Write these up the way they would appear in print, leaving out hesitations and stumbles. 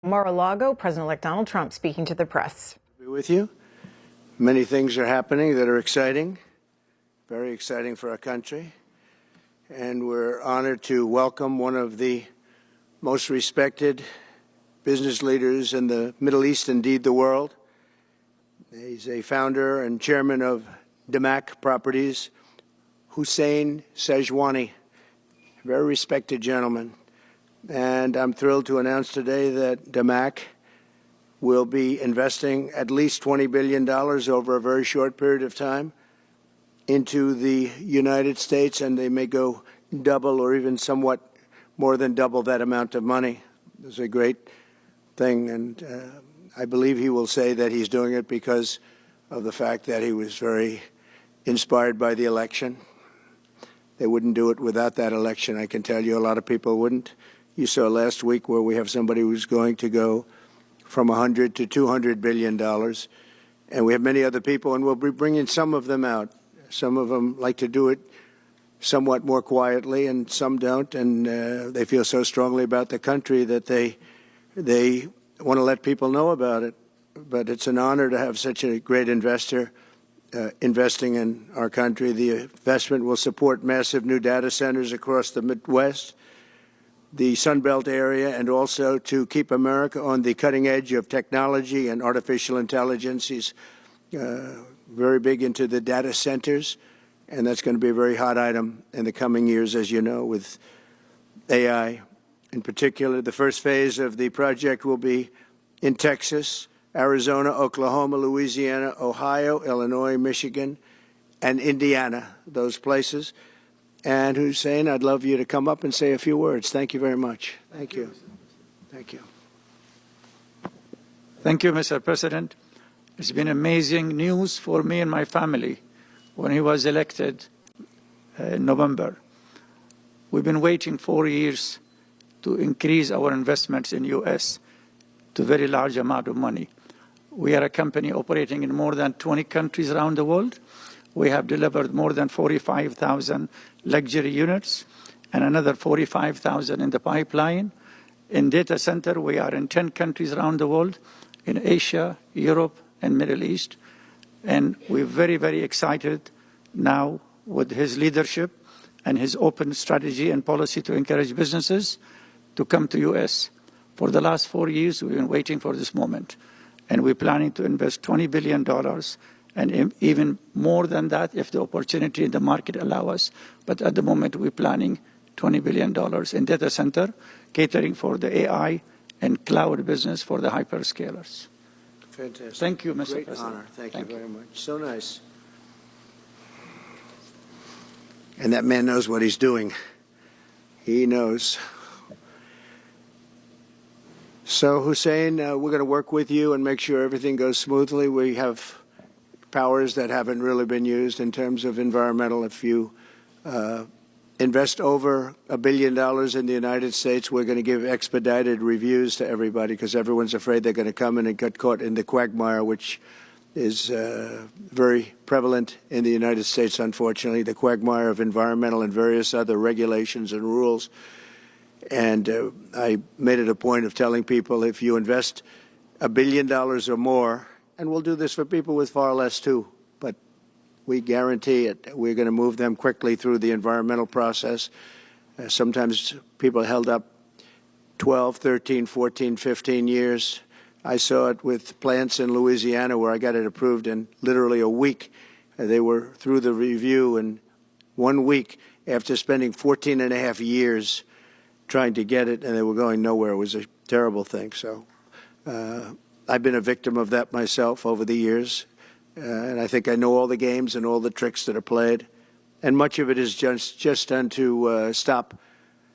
Mar-a-Lago, President-elect Donald Trump speaking to the press. Be with you. Many things are happening that are exciting, very exciting for our country. And we're honored to welcome one of the most respected business leaders in the Middle East, indeed the world. He's a founder and chairman of Damac Properties, Hussein Sajwani, a very respected gentleman. And I'm thrilled to announce today that Damac will be investing at least $20 billion over a very short period of time into the United States, and they may go double or even somewhat more than double that amount of money. It's a great thing, and I believe he will say that he's doing it because of the fact that he was very inspired by the election. They wouldn't do it without that election, I can tell you. A lot of people wouldn't. You saw last week where we have somebody who's going to go from $100 to $200 billion. And we have many other people, and we'll be bringing some of them out. Some of them like to do it somewhat more quietly, and some don't. And they feel so strongly about the country that they want to let people know about it. But it's an honor to have such a great investor investing in our country. The investment will support massive new data centers across the Midwest, the Sun Belt area, and also to keep America on the cutting edge of technology and artificial intelligence. He's very big into the data centers, and that's going to be a very hot item in the coming years, as you know, with AI. In particular, the first phase of the project will be in Texas, Arizona, Oklahoma, Louisiana, Ohio, Illinois, Michigan, and Indiana, those places. And Hussein, I'd love you to come up and say a few words. Thank you very much. Thank you. Thank you. Thank you, Mr. President. It's been amazing news for me and my family when he was elected in November. We've been waiting 4 years to increase our investments in U.S. to a very large amount of money. We are a company operating in more than 20 countries around the world. We have delivered more than 45,000 luxury units and another 45,000 in the pipeline. In data center, we are in 10 countries around the world, in Asia, Europe, and Middle East. And we're very, very excited now with his leadership and his open strategy and policy to encourage businesses to come to U.S. For the last 4 years, we've been waiting for this moment. And we're planning to invest $20 billion and even more than that if the opportunity in the market allow us. But at the moment, we're planning $20 billion in data center, catering for the AI and cloud business for the hyperscalers. Fantastic. Thank you, Mr. Great President. honor. Thank you very much. So nice. And that man knows what he's doing. He knows. So, Hussein, we're going to work with you and make sure everything goes smoothly. We have powers that haven't really been used in terms of environmental. If you invest over $1 billion in the United States, we're going to give expedited reviews to everybody because everyone's afraid they're going to come in and get caught in the quagmire, which is very prevalent in the United States, unfortunately, the quagmire of environmental and various other regulations and rules. And I made it a point of telling people if you invest $1 billion or more, and we'll do this for people with far less, too. But we guarantee it. We're going to move them quickly through the environmental process. Sometimes people held up 12, 13, 14, 15 years. I saw it with plants in Louisiana where I got it approved in literally a week. They were through the review in 1 week after spending 14 and a half years trying to get it, and they were going nowhere. It was a terrible thing. So I've been a victim of that myself over the years, and I think I know all the games and all the tricks that are played, and much of it is just done to stop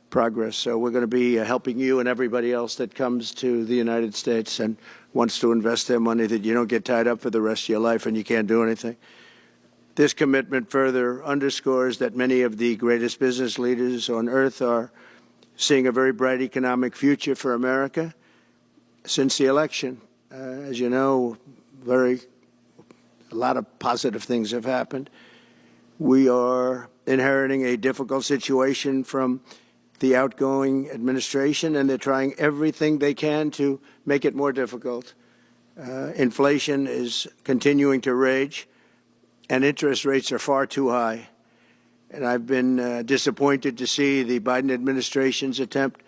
progress. So we're going to be helping you and everybody else that comes to the United States and wants to invest their money, that you don't get tied up for the rest of your life and you can't do anything. This commitment further underscores that many of the greatest business leaders on earth are seeing a very bright economic future for America since the election. As you know, a lot of positive things have happened. We are inheriting a difficult situation from the outgoing administration, and they're trying everything they can to make it more difficult. Inflation is continuing to rage, and interest rates are far too high. And I've been disappointed to see the Biden administration's attempt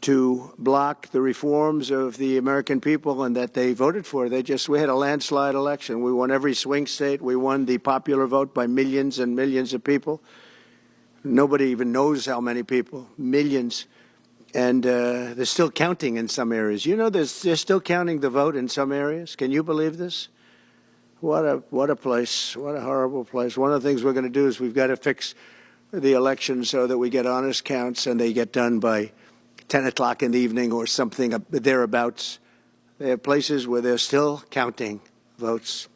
to block the reforms of the American people and that they voted for. We had a landslide election. We won every swing state. We won the popular vote by millions and millions of people. Nobody even knows how many people, millions. And they're still counting in some areas. You know, they're still counting the vote in some areas. Can you believe this? What a place. What a horrible place. One of the things we're going to do is we've got to fix the election so that we get honest counts and they get done by 10 o'clock in the evening or something thereabouts. They have places where they're still counting votes.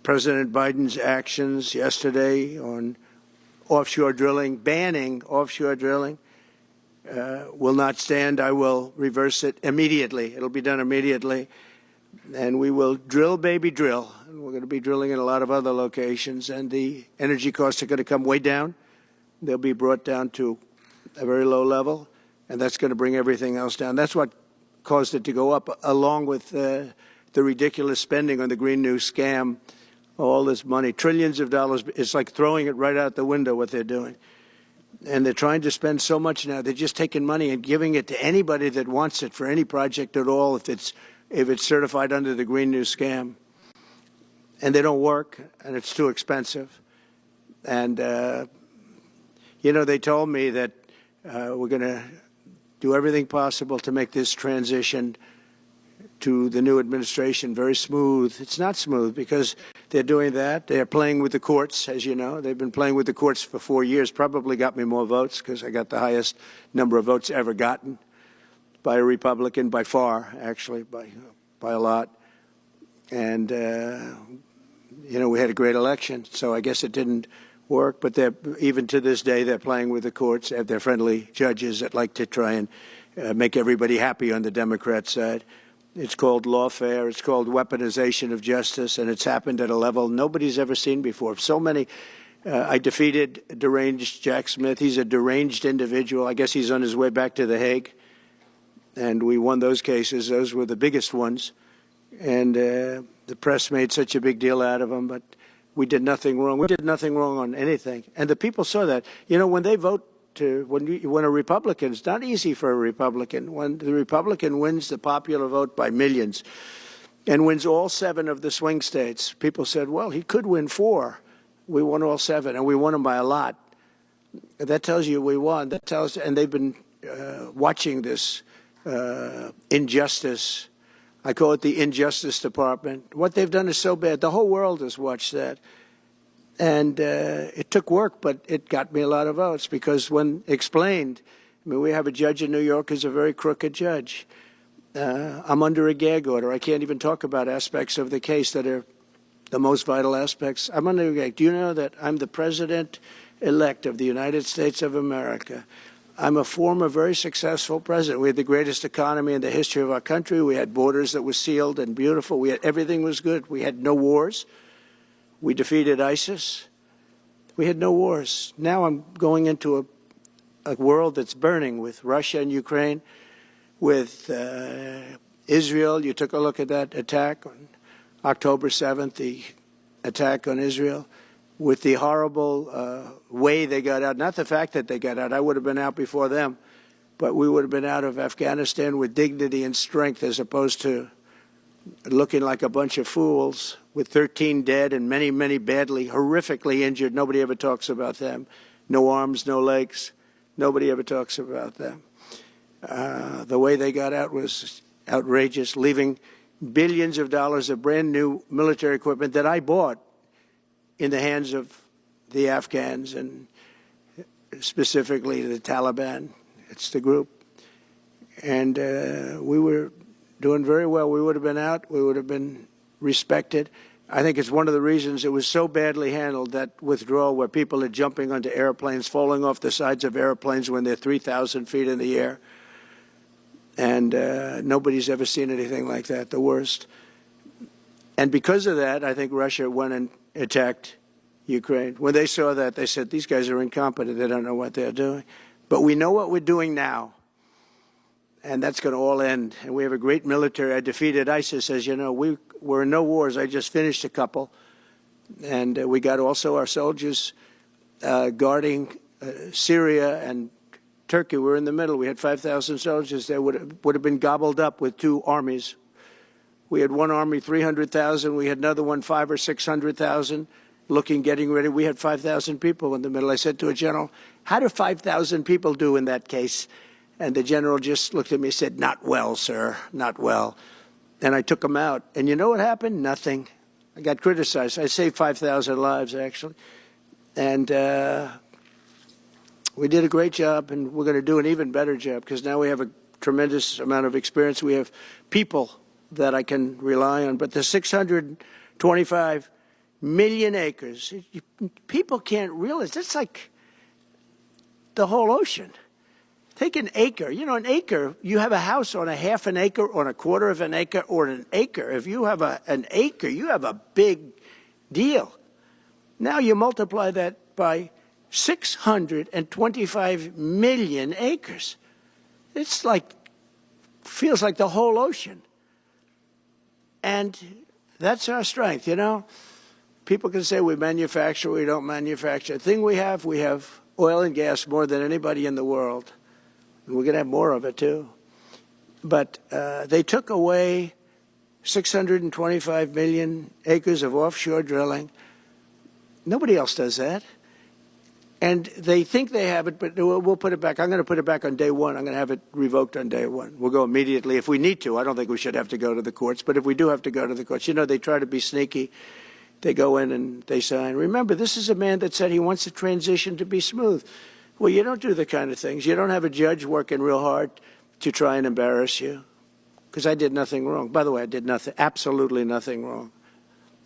President Biden's actions yesterday on offshore drilling, banning offshore drilling, will not stand. I will reverse it immediately. It'll be done immediately. And we will drill, baby, drill. And we're going to be drilling in a lot of other locations. And the energy costs are going to come way down. They'll be brought down to a very low level. And that's going to bring everything else down. That's what caused it to go up, along with the ridiculous spending on the Green New scam. All this money, trillions of dollars. It's like throwing it right out the window, what they're doing. And they're trying to spend so much now. They're just taking money and giving it to anybody that wants it for any project at all, if it's certified under the Green New scam. And they don't work, and it's too expensive. And, you know, they told me that we're going to do everything possible to make this transition to the new administration very smooth. It's not smooth because they're doing that. They're playing with the courts, as you know. They've been playing with the courts for 4 years, probably got me more votes because I got the highest number of votes ever gotten by a Republican, by far, actually, by a lot. And, you know, we had a great election, so I guess it didn't work. But even to this day, they're playing with the courts. They have their friendly judges that like to try and make everybody happy on the Democrat side. It's called lawfare. It's called weaponization of justice, and it's happened at a level nobody's ever seen before. So many. I defeated deranged Jack Smith. He's a deranged individual. I guess he's on his way back to The Hague. And we won those cases. Those were the biggest ones. And the press made such a big deal out of them, but we did nothing wrong. We did nothing wrong on anything. And the people saw that. You know, when they vote when a Republican, it's not easy for a Republican. When the Republican wins the popular vote by millions and wins all 7 of the swing states, people said, well, he could win 4. We won all 7, and we won them by a lot. That tells you we won. That tells, and they've been watching this injustice. I call it the Injustice Department. What they've done is so bad. The whole world has watched that. And it took work, but it got me a lot of votes because when explained, I mean, we have a judge in New York who's a very crooked judge. I'm under a gag order. I can't even talk about aspects of the case that are the most vital aspects. I'm under a gag. Do you know that I'm the president-elect of the United States of America? I'm a former very successful president. We had the greatest economy in the history of our country. We had borders that were sealed and beautiful. Everything was good. We had no wars. We defeated ISIS. We had no wars. Now I'm going into a world that's burning with Russia and Ukraine, with Israel. You took a look at that attack on October 7th, the attack on Israel, with the horrible way they got out. Not the fact that they got out. I would have been out before them. But we would have been out of Afghanistan with dignity and strength as opposed to looking like a bunch of fools with 13 dead and many, many badly, horrifically injured. Nobody ever talks about them. No arms, no legs. Nobody ever talks about them. The way they got out was outrageous, leaving billions of dollars of brand new military equipment that I bought in the hands of the Afghans and specifically the Taliban. It's the group. And we were doing very well. We would have been out. We would have been respected. I think it's one of the reasons it was so badly handled, that withdrawal where people are jumping onto airplanes, falling off the sides of airplanes when they're 3,000 feet in the air. And nobody's ever seen anything like that, the worst. And because of that, I think Russia went and attacked Ukraine. When they saw that, they said, these guys are incompetent. They don't know what they're doing. But we know what we're doing now. And that's going to all end. And we have a great military. I defeated ISIS. As you know, we're in no wars. I just finished a couple. And we got also our soldiers guarding Syria and Turkey. We're in the middle. We had 5,000 soldiers. They would have been gobbled up with two armies. We had one army, 300,000. We had another one, 500,000 or 600,000, getting ready. We had 5,000 people in the middle. I said to a general, how do 5,000 people do in that case? And the general just looked at me and said, not well, sir, not well. And I took him out. And you know what happened? Nothing. I got criticized. I saved 5,000 lives, actually. And we did a great job, and we're going to do an even better job because now we have a tremendous amount of experience. We have people that I can rely on. But the 625 million acres, people can't realize. That's like the whole ocean. Take an acre. You know, an acre, you have a house on a half an acre, on a quarter of an acre, or an acre. If you have an acre, you have a big deal. Now you multiply that by 625 million acres. It's like, feels like the whole ocean. And that's our strength, you know. People can say we manufacture, we don't manufacture. The thing we have oil and gas more than anybody in the world. And we're going to have more of it, too. But they took away 625 million acres of offshore drilling. Nobody else does that. And they think they have it, but we'll put it back. I'm going to put it back on day one. I'm going to have it revoked on day one. We'll go immediately if we need to. I don't think we should have to go to the courts. But if we do have to go to the courts, you know, they try to be sneaky. They go in and they sign. Remember, this is a man that said he wants the transition to be smooth. Well, you don't do the kind of things. You don't have a judge working real hard to try and embarrass you. Because I did nothing wrong. By the way, I did nothing, absolutely nothing wrong.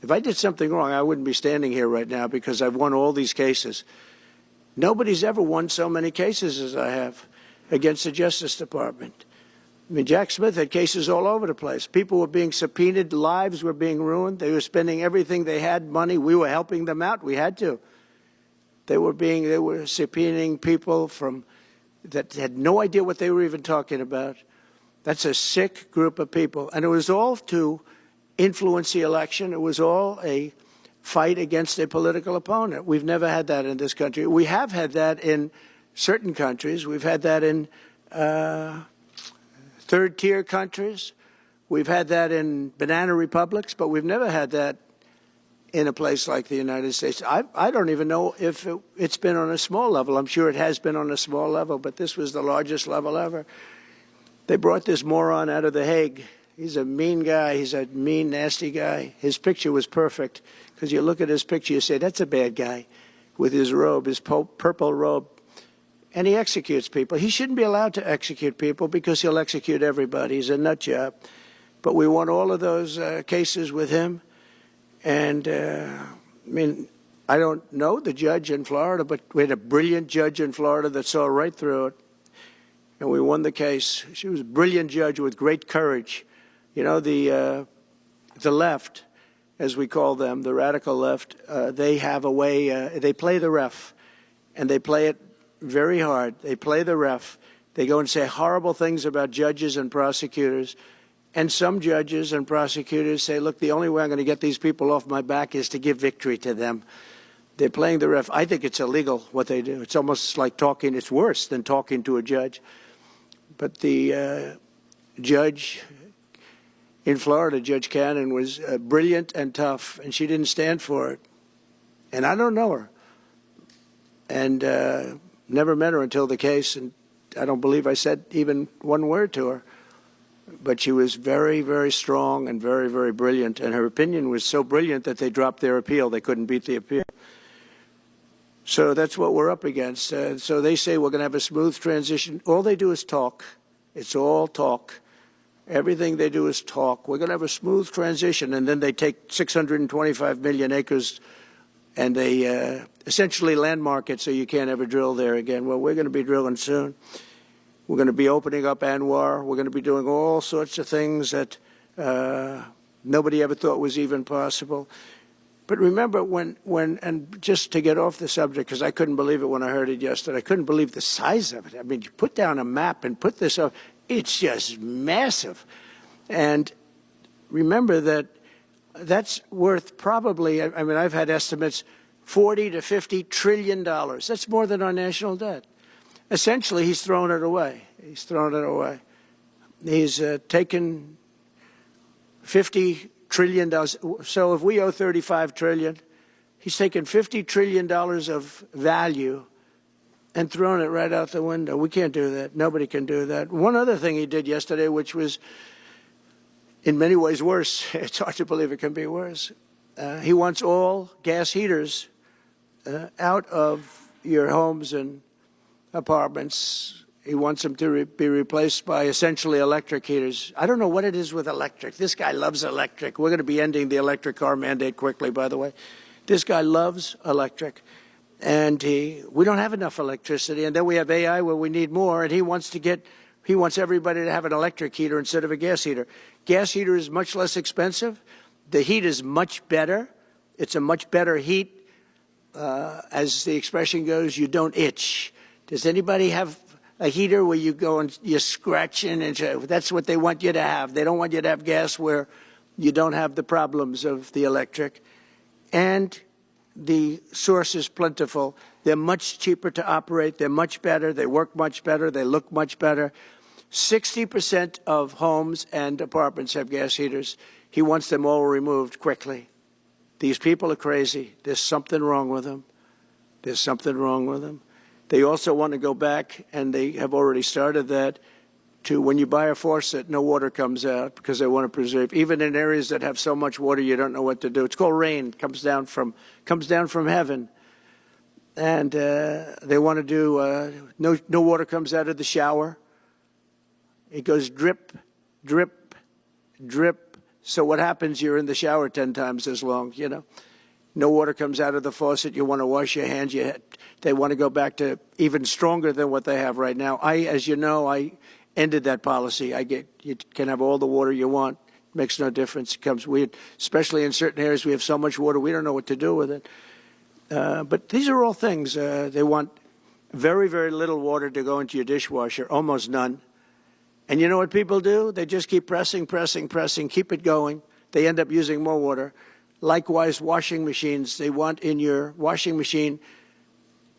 If I did something wrong, I wouldn't be standing here right now because I've won all these cases. Nobody's ever won so many cases as I have against the Justice Department. I mean, Jack Smith had cases all over the place. People were being subpoenaed. Lives were being ruined. They were spending everything they had, money. We were helping them out. We had to. They were subpoenaing people that had no idea what they were even talking about. That's a sick group of people. And it was all to influence the election. It was all a fight against a political opponent. We've never had that in this country. We have had that in certain countries. We've had that in third-tier countries. We've had that in banana republics, but we've never had that in a place like the United States. I don't even know if it's been on a small level. I'm sure it has been on a small level, but this was the largest level ever. They brought this moron out of The Hague. He's a mean guy. He's a mean, nasty guy. His picture was perfect because you look at his picture, you say, that's a bad guy with his robe, his purple robe. And he executes people. He shouldn't be allowed to execute people because he'll execute everybody. He's a nut job. But we won all of those cases with him. And, I mean, I don't know the judge in Florida, but we had a brilliant judge in Florida that saw right through it. And we won the case. She was a brilliant judge with great courage. You know, the left, as we call them, the radical left, they have a way, they play the ref, and they play it very hard. They play the ref. They go and say horrible things about judges and prosecutors. And some judges and prosecutors say, look, the only way I'm going to get these people off my back is to give victory to them. They're playing the ref. I think it's illegal what they do. It's almost like talking. It's worse than talking to a judge. But the judge in Florida, Judge Cannon, was brilliant and tough, and she didn't stand for it. And I don't know her. And never met her until the case, and I don't believe I said even one word to her. But she was very, very strong and very, very brilliant. And her opinion was so brilliant that they dropped their appeal. They couldn't beat the appeal. So that's what we're up against. So they say we're going to have a smooth transition. All they do is talk. It's all talk. Everything they do is talk. We're going to have a smooth transition. And then they take 625 million acres and they essentially landmark it so you can't ever drill there again. Well, we're going to be drilling soon. We're going to be opening up Anwar. We're going to be doing all sorts of things that nobody ever thought was even possible. But remember and just to get off the subject, because I couldn't believe it when I heard it yesterday. I couldn't believe the size of it. I mean, you put down a map and put this up, it's just massive. And remember that that's worth probably, I mean, I've had estimates, $40 to $50 trillion. That's more than our national debt. Essentially, he's thrown it away. He's thrown it away. He's taken $50 trillion. So if we owe $35 trillion, he's taken $50 trillion of value and thrown it right out the window. We can't do that. Nobody can do that. One other thing he did yesterday, which was in many ways worse, it's hard to believe it can be worse. He wants all gas heaters out of your homes and apartments. He wants them to be replaced by essentially electric heaters. I don't know what it is with electric. This guy loves electric. We're going to be ending the electric car mandate quickly, by the way. This guy loves electric. And we don't have enough electricity. And then we have AI where we need more. And he wants everybody to have an electric heater instead of a gas heater. Gas heater is much less expensive. The heat is much better. It's a much better heat. As the expression goes, you don't itch. Does anybody have a heater where you go and you're scratching? And that's what they want you to have. They don't want you to have gas where you don't have the problems of the electric. And the source is plentiful. They're much cheaper to operate. They're much better. They work much better. They look much better. 60% of homes and apartments have gas heaters. He wants them all removed quickly. These people are crazy. There's something wrong with them. There's something wrong with them. They also want to go back, and they have already started that, to when you buy a faucet, no water comes out because they want to preserve. Even in areas that have so much water, you don't know what to do. It's called rain. It comes down from heaven. And they want to do, no water comes out of the shower. It goes drip, drip, drip. So what happens? You're in the shower 10 times as long, you know. No water comes out of the faucet. You want to wash your hands. They want to go back to even stronger than what they have right now. As you know, I ended that policy. You can have all the water you want. Makes no difference. It comes weird, especially in certain areas. We have so much water, we don't know what to do with it. But these are all things. They want very, very little water to go into your dishwasher, almost none. And you know what people do? They just keep pressing, keep it going. They end up using more water. Likewise, washing machines. They want in your washing machine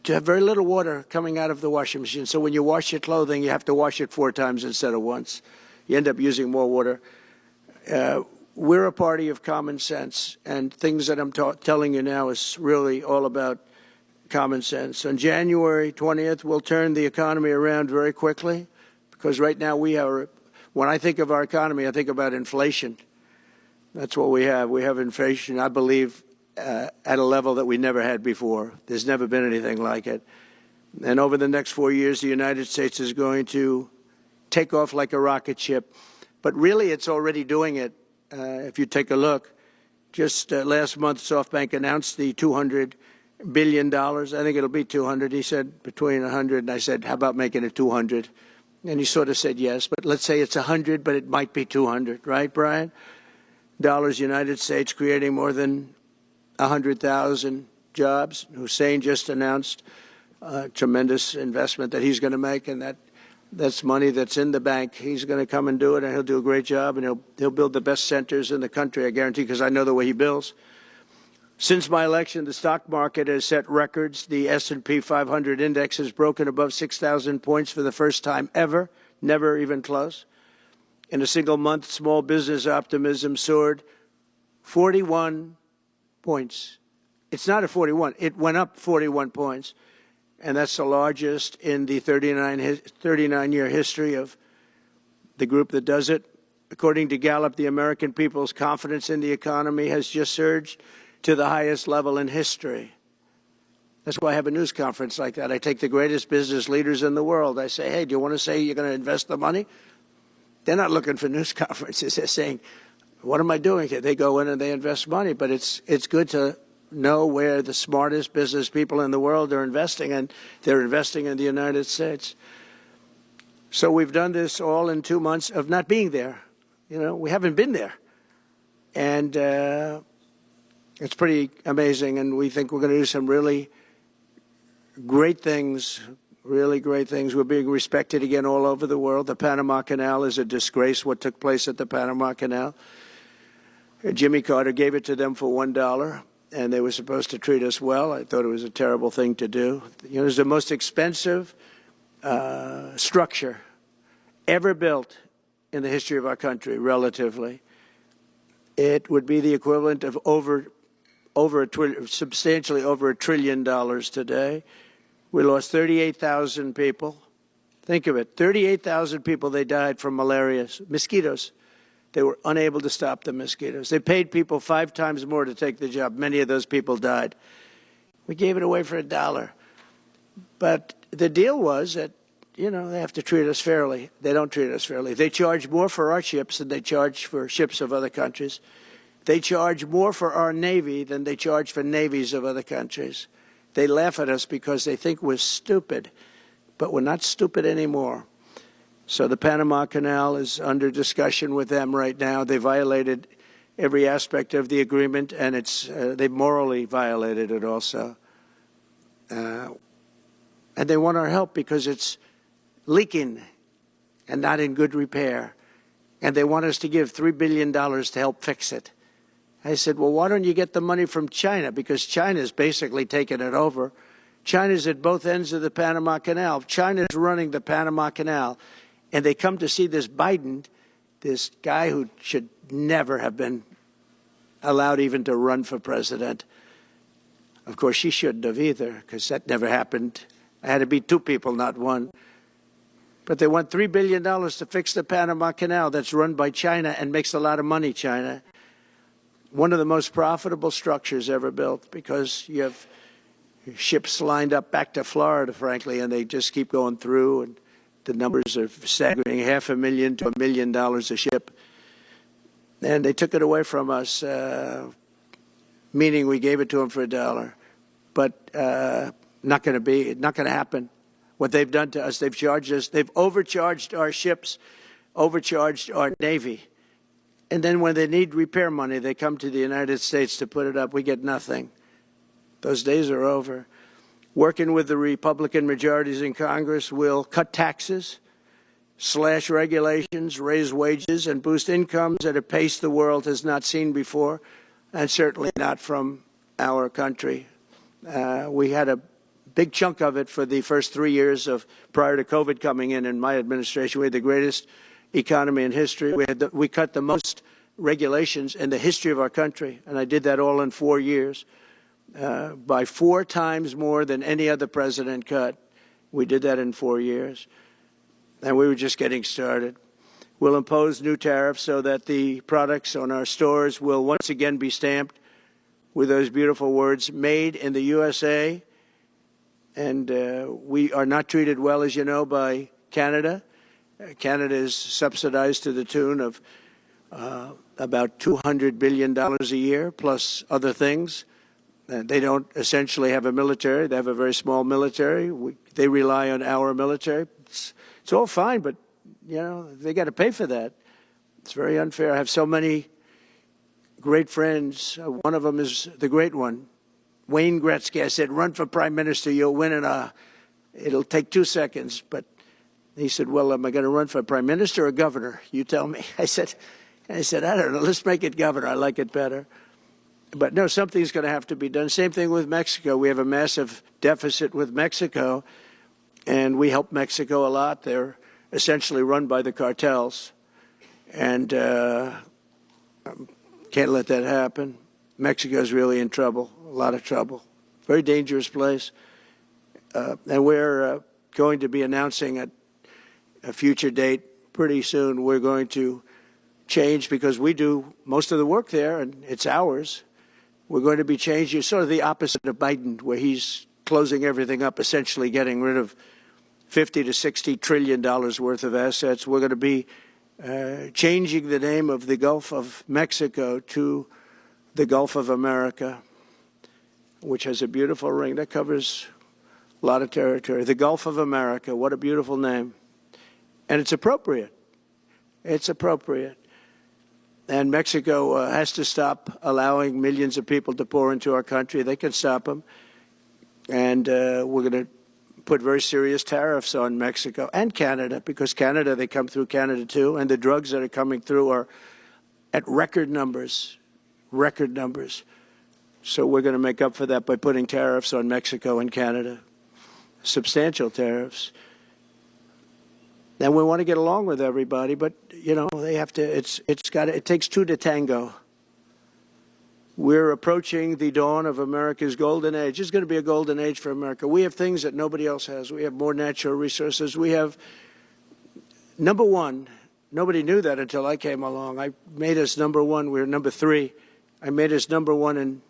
to have very little water coming out of the washing machine. So when you wash your clothing, you have to wash it 4 times instead of once. You end up using more water. We're a party of common sense, and things that I'm telling you now is really all about common sense. On January 20th, we'll turn the economy around very quickly, because right now when I think of our economy, I think about inflation. That's what we have. We have inflation, I believe, at a level that we never had before. There's never been anything like it. And over the next 4 years, the United States is going to take off like a rocket ship. But really, it's already doing it. If you take a look, just last month, SoftBank announced the $200 billion. I think it'll be 200. He said between 100, and I said, how about making it 200? And he sort of said yes, but let's say it's 100, but it might be 200, right, Brian? Dollars, United States, creating more than 100,000 jobs. Hussein just announced a tremendous investment that he's going to make, and that's money that's in the bank. He's going to come and do it, and he'll do a great job, and he'll build the best centers in the country, I guarantee, because I know the way he builds. Since my election, the stock market has set records. The S&P 500 index has broken above 6,000 points for the first time ever, never even close. In a single month, small business optimism soared 41 points. It's not a 41. It went up 41 points. And that's the largest in the 39-year history of the group that does it. According to Gallup, the American people's confidence in the economy has just surged to the highest level in history. That's why I have a news conference like that. I take the greatest business leaders in the world. I say, hey, do you want to say you're going to invest the money? They're not looking for news conferences. They're saying, what am I doing here? They go in and they invest money. But it's good to know where the smartest business people in the world are investing, and they're investing in the United States. So we've done this all in 2 months of not being there. You know, we haven't been there. And It's pretty amazing, and we think we're going to do some really great things, really great things. We're being respected again all over the world. The Panama Canal is a disgrace, what took place at the Panama Canal. Jimmy Carter gave it to them for $1, and they were supposed to treat us well. I thought it was a terrible thing to do. You know, it was the most expensive structure ever built in the history of our country, relatively. It would be the equivalent of substantially over $1 trillion today. We lost 38,000 people. Think of it, 38,000 people, they died from malaria, mosquitoes. They were unable to stop the mosquitoes. They paid people 5 times more to take the job. Many of those people died. We gave it away for $1. But the deal was that, you know, they have to treat us fairly. They don't treat us fairly. They charge more for our ships than they charge for ships of other countries. They charge more for our Navy than they charge for navies of other countries. They laugh at us because they think we're stupid, but we're not stupid anymore. So the Panama Canal is under discussion with them right now. They violated every aspect of the agreement, and they morally violated it also. And they want our help because it's leaking and not in good repair. And they want us to give $3 billion to help fix it. I said, well, why don't you get the money from China? Because China's basically taken it over. China's at both ends of the Panama Canal. China's running the Panama Canal. And they come to see this Biden, this guy who should never have been allowed even to run for president. Of course, she shouldn't have either, because that never happened. I had to be 2 people, not 1. But they want $3 billion to fix the Panama Canal that's run by China and makes a lot of money, China. One of the most profitable structures ever built, because you have ships lined up back to Florida, frankly, and they just keep going through, and the numbers are staggering, $500,000 to $1 million a ship. And they took it away from us, meaning we gave it to them for $1. But not going to happen. What they've done to us, they've charged us, they've overcharged our ships, overcharged our Navy. And then when they need repair money, they come to the United States to put it up. We get nothing. Those days are over. Working with the Republican majorities in Congress, will cut taxes, slash regulations, raise wages, and boost incomes at a pace the world has not seen before, and certainly not from our country. We had a big chunk of it for the first 3 years prior to COVID coming in my administration. We had the greatest economy in history. We cut the most regulations in the history of our country, and I did that all in 4 years. By 4 times more than any other president cut. We did that in 4 years. And we were just getting started. We'll impose new tariffs so that the products on our stores will once again be stamped with those beautiful words, made in the USA. And we are not treated well, as you know, by Canada. Canada is subsidized to the tune of about $200 billion a year, plus other things. They don't essentially have a military. They have a very small military. They rely on our military. It's all fine, but, you know, they got to pay for that. It's very unfair. I have so many great friends. One of them is the great one, Wayne Gretzky. I said, run for prime minister. You'll win it'll take 2 seconds. But he said, well, am I going to run for prime minister or governor? You tell me. I said, I don't know. Let's make it governor. I like it better. But no, something's going to have to be done. Same thing with Mexico. We have a massive deficit with Mexico, and we help Mexico a lot. They're essentially run by the cartels, and can't let that happen. Mexico's really in trouble, a lot of trouble. Very dangerous place. And we're going to be announcing at a future date pretty soon. We're going to change, because we do most of the work there, and it's ours. We're going to be changing, sort of the opposite of Biden, where he's closing everything up, essentially getting rid of $50 to $60 trillion worth of assets. We're going to be changing the name of the Gulf of Mexico to the Gulf of America, which has a beautiful ring that covers a lot of territory. The Gulf of America, what a beautiful name. And it's appropriate. It's appropriate. And Mexico has to stop allowing millions of people to pour into our country. They can stop them. And we're going to put very serious tariffs on Mexico and Canada, because Canada, they come through Canada too. And the drugs that are coming through are at record numbers, record numbers. So we're going to make up for that by putting tariffs on Mexico and Canada, substantial tariffs. And we want to get along with everybody, but you know they have to. It takes two to tango. We're approaching the dawn of America's golden age. It's going to be a golden age for America. We have things that nobody else has. We have more natural resources. We have number one. Nobody knew that until I came along. I made us number one. We were number three. I made us number one in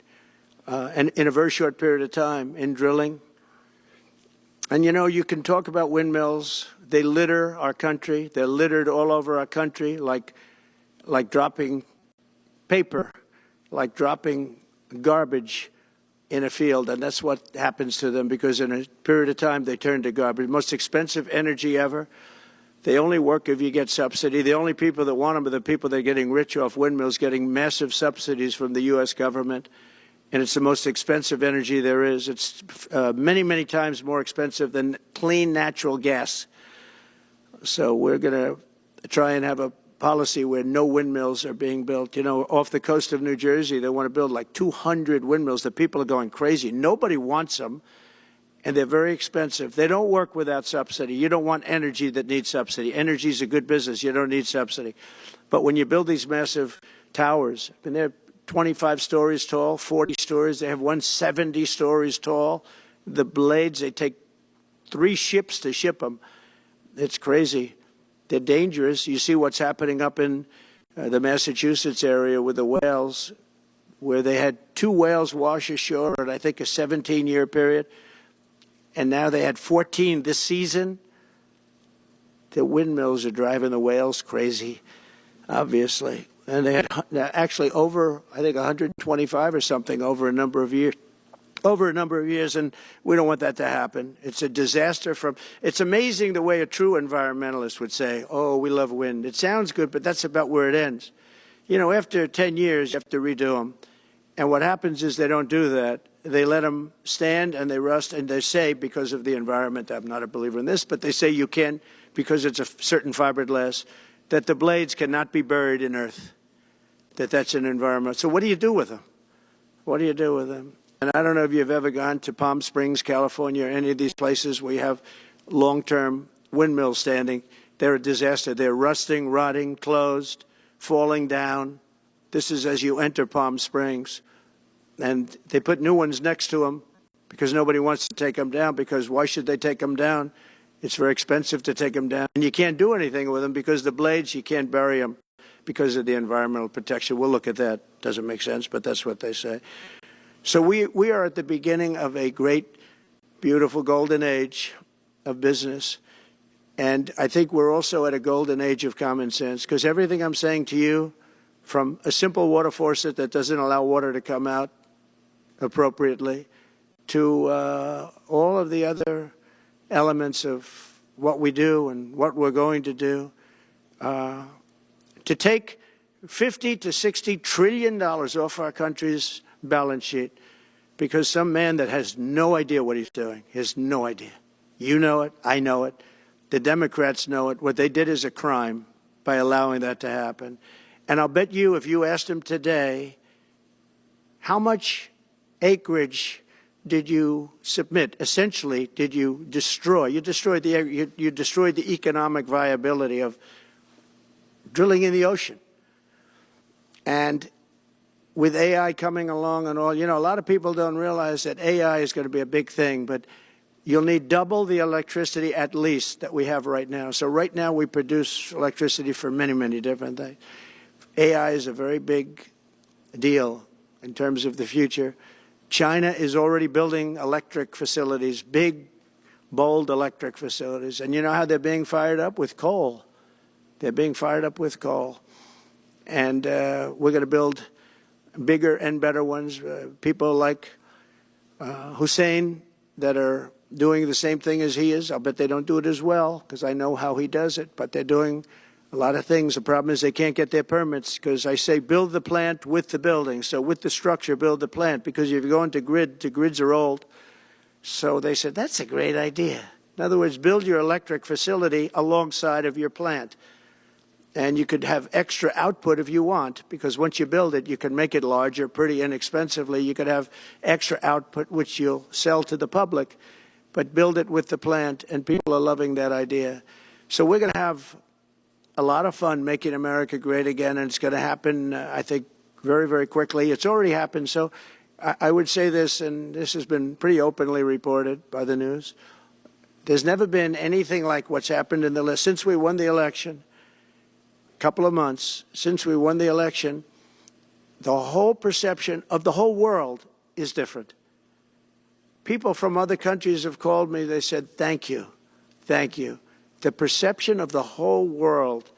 a very short period of time in drilling. And you know, you can talk about windmills. They litter our country. They're littered all over our country, like dropping paper, like dropping garbage in a field. And that's what happens to them, because in a period of time they turn to garbage. Most expensive energy ever. They only work if you get subsidy. The only people that want them are the people that are getting rich off windmills, getting massive subsidies from the U.S. government. And it's the most expensive energy there is. It's many, many times more expensive than clean natural gas. So we're going to try and have a policy where no windmills are being built. You know, off the coast of New Jersey, they want to build like 200 windmills. The people are going crazy. Nobody wants them, and they're very expensive. They don't work without subsidy. You don't want energy that needs subsidy. Energy is a good business. You don't need subsidy. But when you build these massive towers, and they're 25 stories tall, 40 stories. They have 170 stories tall. The blades, they take 3 ships to ship them. It's crazy. They're dangerous. You see what's happening up in the Massachusetts area with the whales, where they had 2 whales wash ashore in, I think, a 17-year period. And now they had 14 this season. The windmills are driving the whales crazy, obviously. And they had actually over, I think, 125 or something over a number of years. And we don't want that to happen. It's a disaster. It's amazing the way a true environmentalist would say, oh, we love wind. It sounds good, but that's about where it ends. You know, after 10 years, you have to redo them. And what happens is they don't do that. They let them stand and they rust, and they say, because of the environment, I'm not a believer in this, but they say you can, because it's a certain fiberglass, that the blades cannot be buried in earth. That's an environment. So what do you do with them? What do you do with them? And I don't know if you've ever gone to Palm Springs, California, or any of these places where you have long-term windmills standing. They're a disaster. They're rusting, rotting, closed, falling down. This is as you enter Palm Springs. And they put new ones next to them because nobody wants to take them down, because why should they take them down? It's very expensive to take them down. And you can't do anything with them because the blades, you can't bury them because of the environmental protection. We'll look at that. Doesn't make sense, but that's what they say. So we are at the beginning of a great, beautiful golden age of business. And I think we're also at a golden age of common sense, because everything I'm saying to you, from a simple water faucet that doesn't allow water to come out appropriately, to all of the other elements of what we do and what we're going to do, to take $50 to $60 trillion off our country's balance sheet because some man that has no idea what he's doing, has no idea. You know it, I know it, the Democrats know it. What they did is a crime by allowing that to happen. And I'll bet you, if you asked him today, how much acreage did you submit? Essentially, did you destroy? You destroyed the economic viability of drilling in the ocean. And with AI coming along and all, you know, a lot of people don't realize that AI is going to be a big thing, but you'll need double the electricity at least that we have right now. So right now we produce electricity for many, many different things. AI is a very big deal in terms of the future. China is already building electric facilities, big, bold electric facilities. And you know how they're being fired up? With coal. They're being fired up with coal. And we're going to build bigger and better ones. People like Hussein that are doing the same thing as he is. I'll bet they don't do it as well because I know how he does it. But they're doing A lot of things, the problem is they can't get their permits because I say build the plant with the building. So with the structure, build the plant, because if you go into grid, the grids are old. So they said, that's a great idea. In other words, build your electric facility alongside of your plant. And you could have extra output if you want, because once you build it, you can make it larger pretty inexpensively. You could have extra output, which you'll sell to the public, but build it with the plant, and people are loving that idea. So we're going to have a lot of fun making America great again, and it's going to happen, I think, very, very quickly. It's already happened. So I would say this, and this has been pretty openly reported by the news. There's never been anything like what's happened in the list since we won the election. Couple of months since we won the election, the whole perception of the whole world is different. People from other countries have called me. They said, thank you. Thank you. The perception of the whole world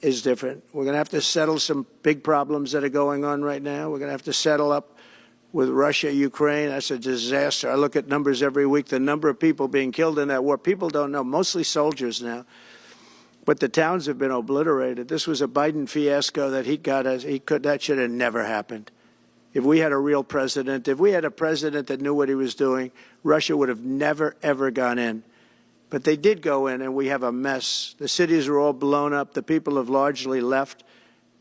is different. We're going to have to settle some big problems that are going on right now. We're going to have to settle up with Russia, Ukraine. That's a disaster. I look at numbers every week, the number of people being killed in that war. People don't know, mostly soldiers now. But the towns have been obliterated. This was a Biden fiasco that that should have never happened. If we had a real president, if we had a president that knew what he was doing, Russia would have never, ever gone in. But they did go in, and we have a mess. The cities are all blown up. The people have largely left.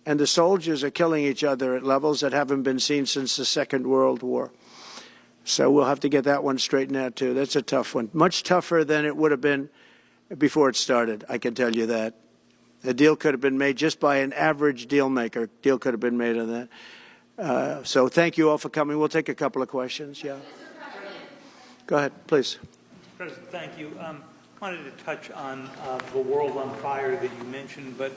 And the soldiers are killing each other at levels that haven't been seen since the Second World War. So we'll have to get that one straightened out, too. That's a tough one. Much tougher than it would have been before it started, I can tell you that. A deal could have been made just by an average deal maker. Deal could have been made on that. So thank you all for coming. We'll take a couple of questions. Yeah. Go ahead, please. President, thank you. Wanted to touch on the world on fire that you mentioned, but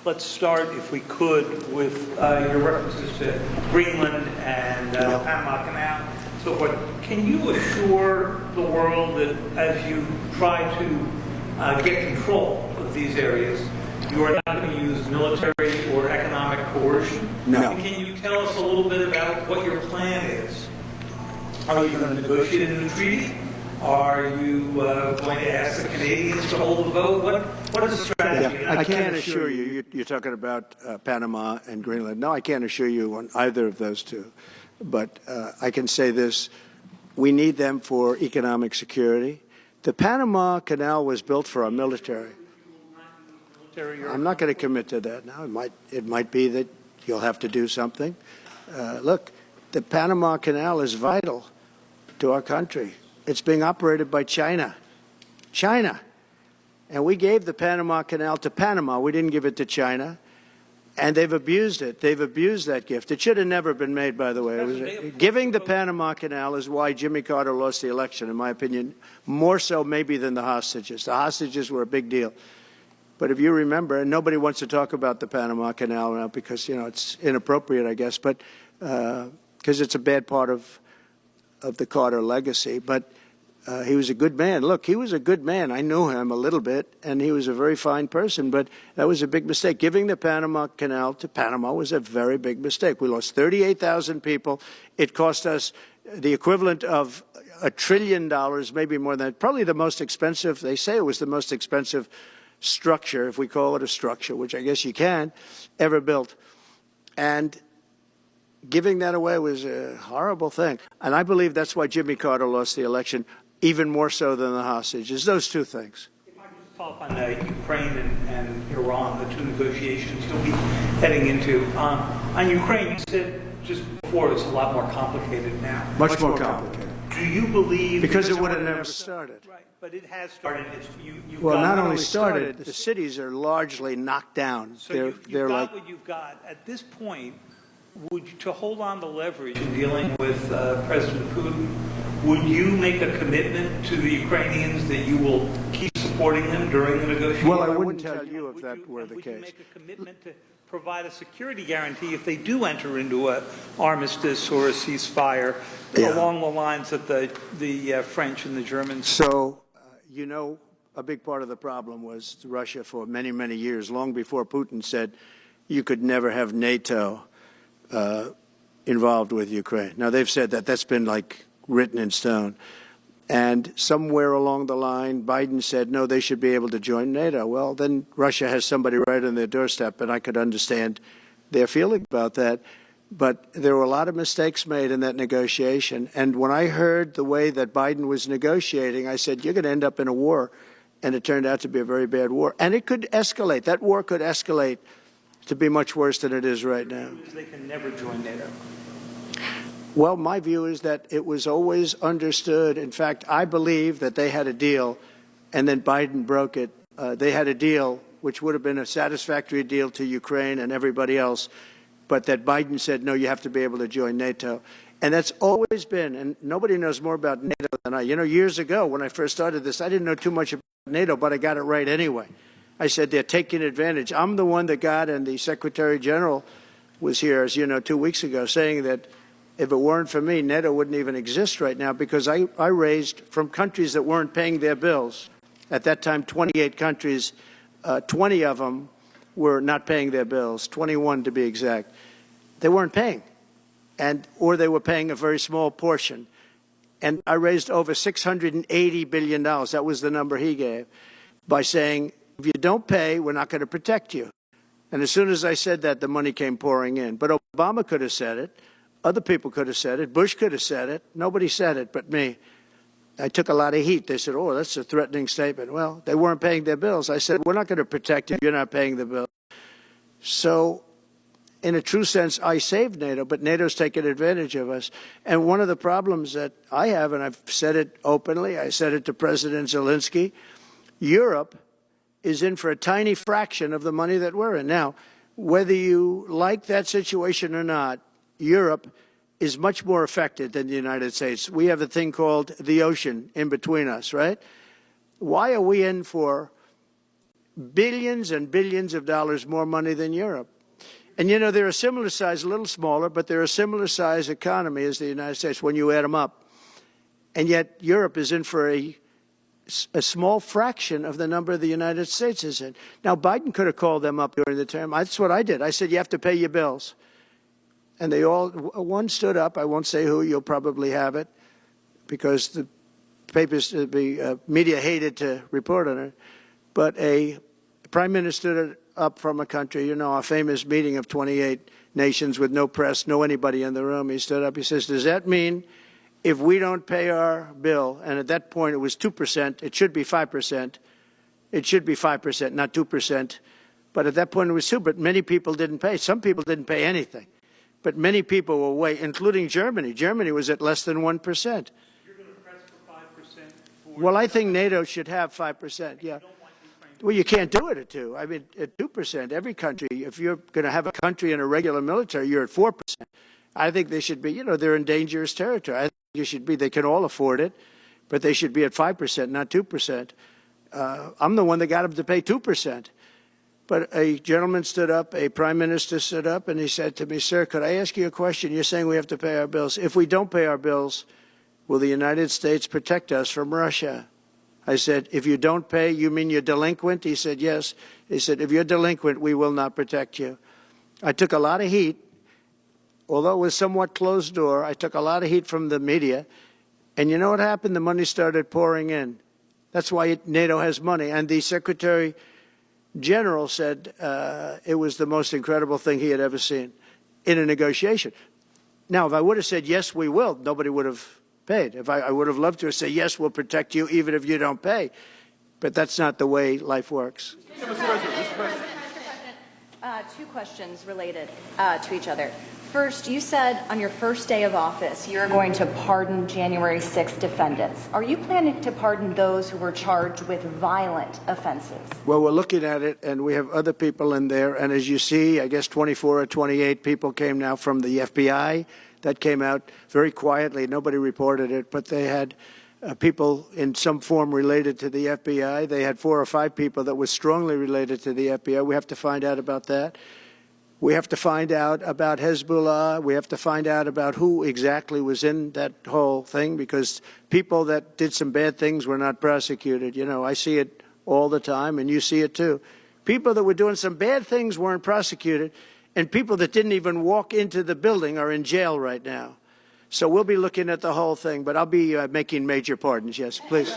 let's start, if we could, with your references to Greenland and Panama Canal, so forth. Can you assure the world that as you try to get control of these areas, you are not going to use military or economic coercion? No. And can you tell us a little bit about what your plan is? Are you going to negotiate a new treaty? Are you going to ask the Canadians to hold a vote? What is the strategy? Yeah, I can't assure you. You're talking about Panama and Greenland. No, I can't assure you on either of those two. But I can say this. We need them for economic security. The Panama Canal was built for our military. I'm not going to commit to that now. It might be that you'll have to do something. Look, the Panama Canal is vital to our country. It's being operated by China. China. And we gave the Panama Canal to Panama. We didn't give it to China. And they've abused it. They've abused that gift. It should have never been made, by the way. Giving the Panama Canal is why Jimmy Carter lost the election, in my opinion, more so maybe than the hostages. The hostages were a big deal. But if you remember, and nobody wants to talk about the Panama Canal now because, you know, it's inappropriate, I guess, but because it's a bad part of the Carter legacy. But he was a good man. Look, he was a good man. I knew him a little bit, and he was a very fine person. But that was a big mistake. Giving the Panama Canal to Panama was a very big mistake. We lost 38,000 people. It cost us the equivalent of $1 trillion, maybe more than that. Probably the most expensive. They say it was the most expensive structure, if we call it a structure, which I guess you can, ever built. And giving that away was a horrible thing. And I believe that's why Jimmy Carter lost the election, even more so than the hostages. Those two things. If I could just follow up on Ukraine and Iran, the two negotiations you'll be heading into. On Ukraine, you said just before it's a lot more complicated now. Much more complicated. Do you believe... Because it would have never started. Right, but it has started. Well, not only started, the cities are largely knocked down. So you've got what you've got. At this point, to hold on to leverage in dealing with President Putin, would you make a commitment to the Ukrainians that you will keep supporting them during the negotiations? Well, I wouldn't tell you if that were the case. Would you make a commitment to provide a security guarantee if they do enter into an armistice or a ceasefire along the lines that the French and the Germans? So, you know, a big part of the problem was Russia for many, many years, long before Putin said you could never have NATO involved with Ukraine. Now, they've said that. That's been like written in stone. And somewhere along the line, Biden said, no, they should be able to join NATO. Well, then Russia has somebody right on their doorstep, and I could understand their feeling about that. But there were a lot of mistakes made in that negotiation. And when I heard the way that Biden was negotiating, I said, you're going to end up in a war. And it turned out to be a very bad war. And it could escalate. That war could escalate to be much worse than it is right now. They can never join NATO. Well, my view is that it was always understood. In fact, I believe that they had a deal, and then Biden broke it. They had a deal which would have been a satisfactory deal to Ukraine and everybody else, but that Biden said, no, you have to be able to join NATO. And that's always been, and nobody knows more about NATO than I. You know, years ago when I first started this, I didn't know too much about NATO, but I got it right anyway. I said they're taking advantage. I'm the one that got, and the Secretary General was here, as you know, 2 weeks ago, saying that if it weren't for me, NATO wouldn't even exist right now, because I raised from countries that weren't paying their bills. At that time, 28 countries, 20 of them were not paying their bills, 21 to be exact. They weren't paying, or they were paying a very small portion. And I raised over $680 billion. That was the number he gave, by saying, if you don't pay, we're not going to protect you. And as soon as I said that, the money came pouring in. But Obama could have said it. Other people could have said it. Bush could have said it. Nobody said it but me. I took a lot of heat. They said, oh, that's a threatening statement. Well, they weren't paying their bills. I said, we're not going to protect you if you're not paying the bill. So in a true sense, I saved NATO, but NATO's taken advantage of us. And one of the problems that I have, and I've said it openly, I said it to President Zelensky, Europe is in for a tiny fraction of the money that we're in. Now, whether you like that situation or not, Europe is much more affected than the United States. We have a thing called the ocean in between us, right? Why are we in for billions and billions of dollars more money than Europe? And, you know, they're a similar size, a little smaller, but they're a similar size economy as the United States when you add them up. And yet Europe is in for a small fraction of the number the United States is in. Now, Biden could have called them up during the term. That's what I did. I said, you have to pay your bills. And they all, one stood up. I won't say who. You'll probably have it, because the papers, the media hated to report on it. But a prime minister stood up from a country, you know, a famous meeting of 28 nations with no press, no anybody in the room. He stood up. He says, does that mean if we don't pay our bill, and at that point it was 2%, it should be 5%. It should be 5%, not 2%. But at that point it was 2%. But many people didn't pay. Some people didn't pay anything. But many people were way, including Germany. Germany was at less than 1%. You're going to press for 5%? Well, I think NATO should have 5%, yeah. Well, you can't do it at 2%. I mean, at 2%, every country, if you're going to have a country in a regular military, you're at 4%. I think they should be, you know, they're in dangerous territory. I think you should be, they can all afford it, but they should be at 5%, not 2%. I'm the one that got them to pay 2%. But a gentleman stood up, a prime minister stood up, and he said to me, sir, could I ask you a question? You're saying we have to pay our bills. If we don't pay our bills, will the United States protect us from Russia? I said, if you don't pay, you mean you're delinquent? He said, yes. He said, if you're delinquent, we will not protect you. I took a lot of heat. Although it was somewhat closed door, I took a lot of heat from the media. And you know what happened? The money started pouring in. That's why NATO has money. And the Secretary General said it was the most incredible thing he had ever seen in a negotiation. Now, if I would have said, yes, we will, nobody would have paid. If I would have loved to say, yes, we'll protect you even if you don't pay. But that's not the way life works. Mr. President, two questions related to each other. First, you said on your first day of office you're going to pardon January 6th defendants. Are you planning to pardon those who were charged with violent offenses? Well, we're looking at it, and we have other people in there. And as you see, I guess 24 or 28 people came now from the FBI. That came out very quietly. Nobody reported it, but they had people in some form related to the FBI. They had 4 or 5 people that were strongly related to the FBI. We have to find out about that. We have to find out about Hezbollah. We have to find out about who exactly was in that whole thing, because people that did some bad things were not prosecuted. You know, I see it all the time, and you see it too. People that were doing some bad things weren't prosecuted, and people that didn't even walk into the building are in jail right now. So we'll be looking at the whole thing, but I'll be making major pardons. Yes, please.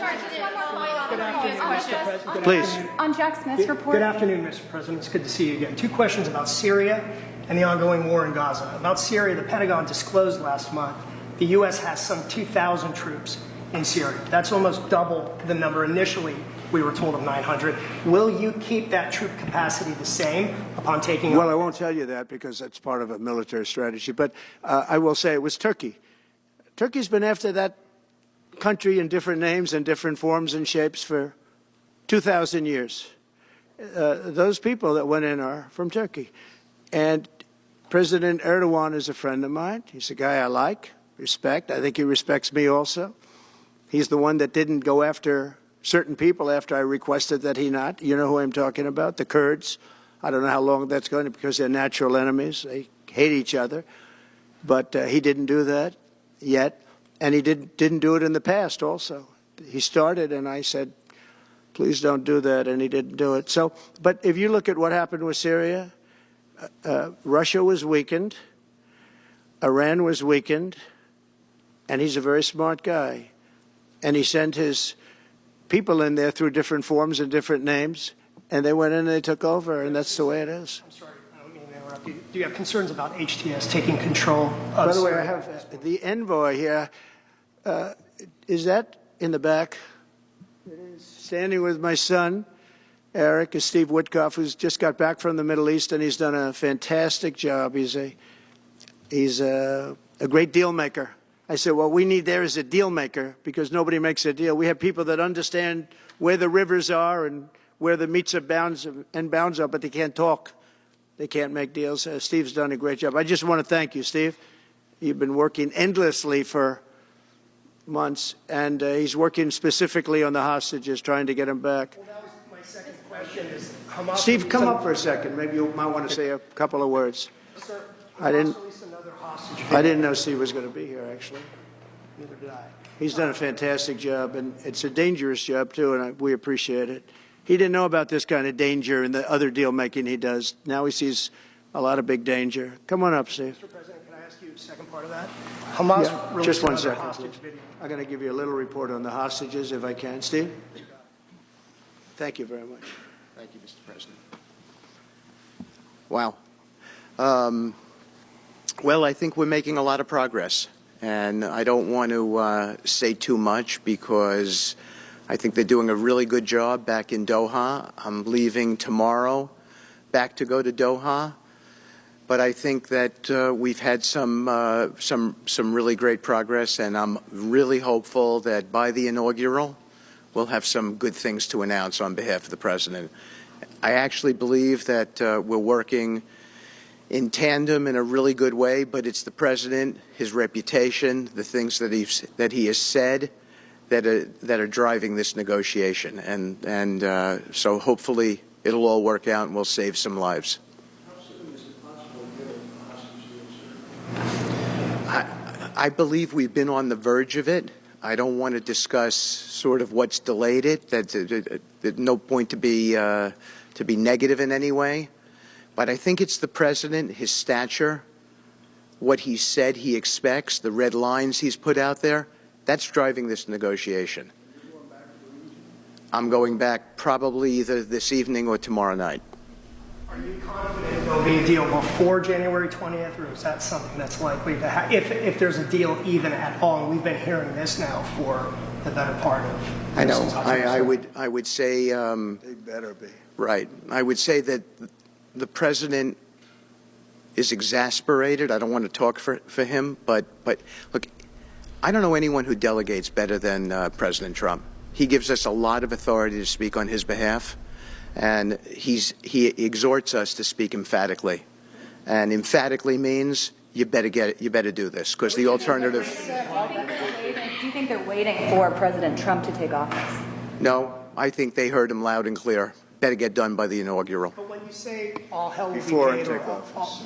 Please. On Jack Smith's report. Good afternoon, Mr. President. It's good to see you again. Two questions about Syria and the ongoing war in Gaza. About Syria, the Pentagon disclosed last month the U.S. has some 2,000 troops in Syria. That's almost double the number initially we were told of 900. Will you keep that troop capacity the same upon taking over? Well, I won't tell you that because that's part of a military strategy, but I will say it was Turkey. Turkey's been after that country in different names and different forms and shapes for 2,000 years. Those people that went in are from Turkey. And President Erdogan is a friend of mine. He's a guy I like, respect. I think he respects me also. He's the one that didn't go after certain people after I requested that he not. You know who I'm talking about, the Kurds. I don't know how long that's going to, because they're natural enemies. They hate each other. But he didn't do that yet. And he didn't do it in the past also. He started, and I said, please don't do that, and he didn't do it. So, but if you look at what happened with Syria, Russia was weakened, Iran was weakened, and he's a very smart guy. And he sent his people in there through different forms and different names, and they went in and they took over, and that's the way it is. I'm sorry, I don't mean to interrupt you. Do you have concerns about HTS taking control of By the way, Syria? I have the envoy here. Is that in the back? It is. Standing with my son, Eric, is Steve Witkoff, who's just got back from the Middle East, and he's done a fantastic job. He's a great deal maker. I said, what we need there is a deal maker, because nobody makes a deal. We have people that understand where the rivers are and where the meets and bounds are, but they can't talk. They can't make deals. Steve's done a great job. I just want to thank you, Steve. You've been working endlessly for months, and he's working specifically on the hostages, trying to get them back. Well, that was my second question. Is Hamas Steve, come up for a second. Maybe you might want to say a couple of words. Sir, I didn't another hostage know Steve was going to be here, actually. Neither did I. He's done a fantastic job, and it's a dangerous job, too, and we appreciate it. He didn't know about this kind of danger and the other deal-making he does. Now he sees a lot of big danger. Come on up, Steve. Mr. President, can I ask you a second part of that? Hamas released Just one another second, hostage please. video. I'm going to give you a little report on the hostages, if I can. Steve? Thank you very much. Thank you, Mr. President. Wow. Well, I think we're making a lot of progress, and I don't want to say too much because I think they're doing a really good job back in Doha. I'm leaving tomorrow back to go to Doha, but I think that we've had some really great progress, and I'm really hopeful that by the inaugural, we'll have some good things to announce on behalf of the President. I actually believe that we're working in tandem in a really good way, but it's the President, his reputation, the things that he has said that are driving this negotiation, and so hopefully it'll all work out and we'll save some lives. I believe we've been on the verge of it. I don't want to discuss sort of what's delayed it. There's no point to be negative in any way. But I think it's the President, his stature, what he said he expects, the red lines he's put out there, that's driving this negotiation. I'm going back probably either this evening or tomorrow night. Are you confident there'll be a deal before January 20th, or is that something that's likely to happen? If there's a deal even at all, and we've been hearing this now for the better part of. I know. I would say. They better be. Right. I would say that the President is exasperated. I don't want to talk for him, but look, I don't know anyone who delegates better than President Trump. He gives us a lot of authority to speak on his behalf, and he exhorts us to speak emphatically. And emphatically means you better do this, because the alternative. Do you think they're waiting for President Trump to take office? No, I think they heard him loud and clear. Better get done by the inaugural. But when you say all hell will Before be paid, I take office.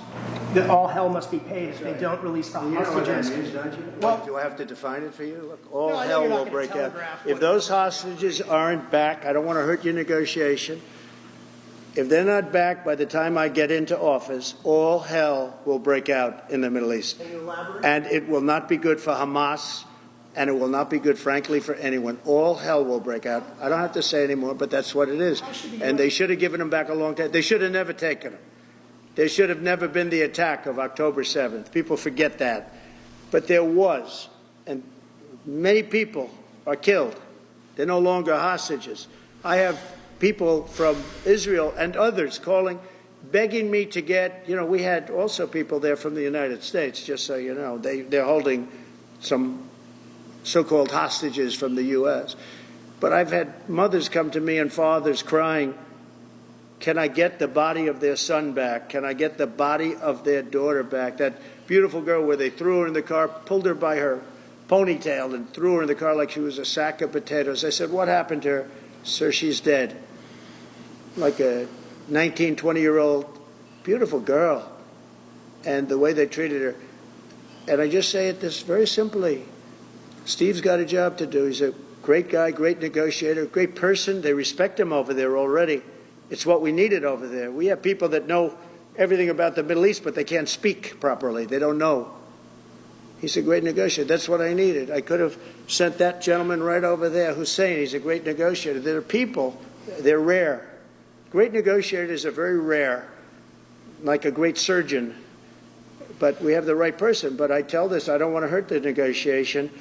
that all hell must be paid if they don't release the You know what that hostages. means, don't you? Well- Do I have to define it for you? Look, all No, I know hell you're not will gonna break out. telegraph If what- those hostages aren't back, I don't want to hurt your negotiation. If they're not back by the time I get into office, all hell will break out in the Middle East. Can you elaborate? And it will not be good for Hamas, and it will not be good, frankly, for anyone. All hell will break out. I don't have to say anymore, but that's what it is. And they should have given them back a long time. They should have never taken them. There should have never been the attack of October 7th. People forget that. But there was, and many people are killed. They're no longer hostages. I have people from Israel and others calling, begging me to get, we had also people there from the United States, just so you know. They're holding some so-called hostages from the U.S. But I've had mothers come to me and fathers crying, can I get the body of their son back? Can I get the body of their daughter back? That beautiful girl where they threw her in the car, pulled her by her ponytail and threw her in the car like she was a sack of potatoes. I said, what happened to her? Sir, she's dead. Like a 19, 20-year-old beautiful girl. And the way they treated her. And I just say it this very simply. Steve's got a job to do. He's a great guy, great negotiator, great person. They respect him over there already. It's what we needed over there. We have people that know everything about the Middle East, but they can't speak properly. They don't know. He's a great negotiator. That's what I needed. I could have sent that gentleman right over there, Hussein. He's a great negotiator. There are people, they're rare. Great negotiators are very rare, like a great surgeon. But we have the right person. But I tell this, I don't want to hurt the negotiation.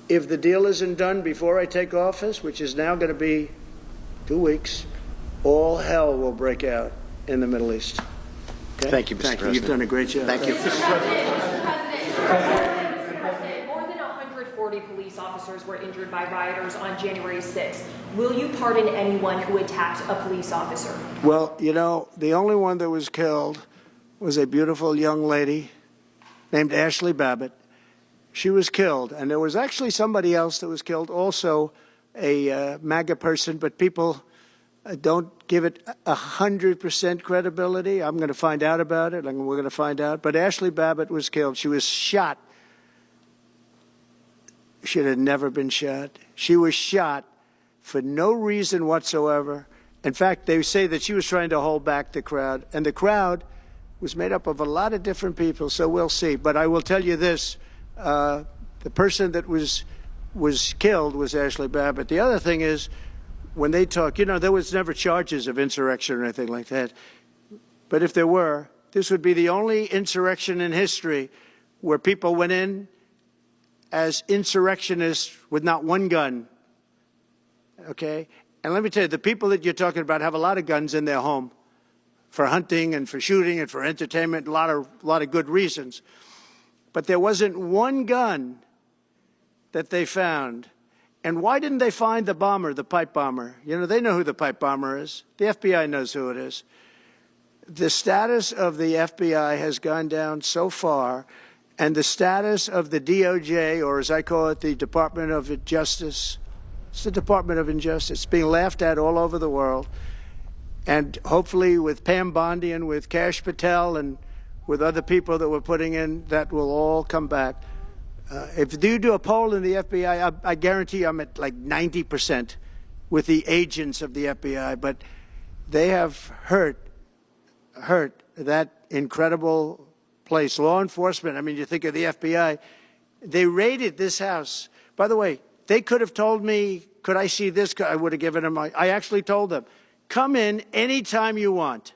If the deal isn't done before I take office, which is now going to be 2 weeks, all hell will break out in the Middle East. Okay? Thank you, Mr. President. You've done a great job. Thank you. More than 140 police officers were injured by rioters on January 6th. Will you pardon anyone who attacked a police officer? Well, the only one that was killed was a beautiful young lady named Ashley Babbitt. She was killed, and there was actually somebody else that was killed, also a MAGA person, but people don't give it 100% credibility. I'm going to find out about it, and we're going to find out. But Ashley Babbitt was killed. She was shot. She had never been shot. She was shot for no reason whatsoever. In fact, they say that she was trying to hold back the crowd, and the crowd was made up of a lot of different people, so we'll see. But I will tell you this, the person that was killed was Ashley Babbitt. The other thing is, when they talk, there was never charges of insurrection or anything like that. But if there were, this would be the only insurrection in history where people went in as insurrectionists with not one gun. Okay? And let me tell you, the people that you're talking about have a lot of guns in their home for hunting and for shooting and for entertainment, a lot of good reasons. But there wasn't one gun that they found. And why didn't they find the bomber, the pipe bomber? They know who the pipe bomber is. The FBI knows who it is. The status of the FBI has gone down so far, and the status of the DOJ, or as I call it, the Department of Justice, it's the Department of Injustice, being laughed at all over the world. And hopefully with Pam Bondi and with Kash Patel and with other people that we're putting in, that will all come back. If you do a poll in the FBI, I guarantee I'm at like 90% with the agents of the FBI, but they have hurt that incredible place. Law enforcement, you think of the FBI, they raided this house. By the way, they could have told me, could I see this? I would have given them, I actually told them, come in anytime you want.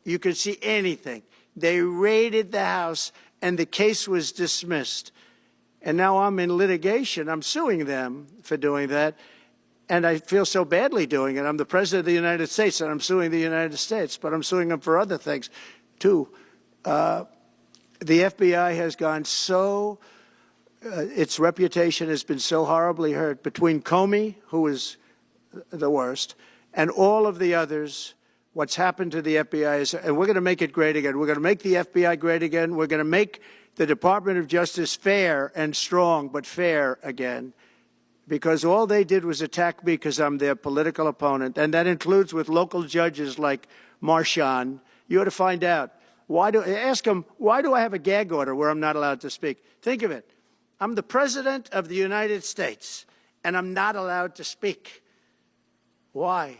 You can see anything. They raided the house and the case was dismissed. And now I'm in litigation. I'm suing them for doing that. And I feel so badly doing it. I'm the president of the United States, and I'm suing the United States. But I'm suing them for other things, too. The FBI has gone so, its reputation has been so horribly hurt. Between Comey, who is the worst, and all of the others, what's happened to the FBI is, and we're going to make it great again. We're going to make the FBI great again. We're going to make the Department of Justice fair and strong, but fair again, because all they did was attack me because I'm their political opponent, and that includes with local judges like Marchand. You ought to find out. Ask them, why do I have a gag order where I'm not allowed to speak? Think of it. I'm the President of the United States, and I'm not allowed to speak. Why?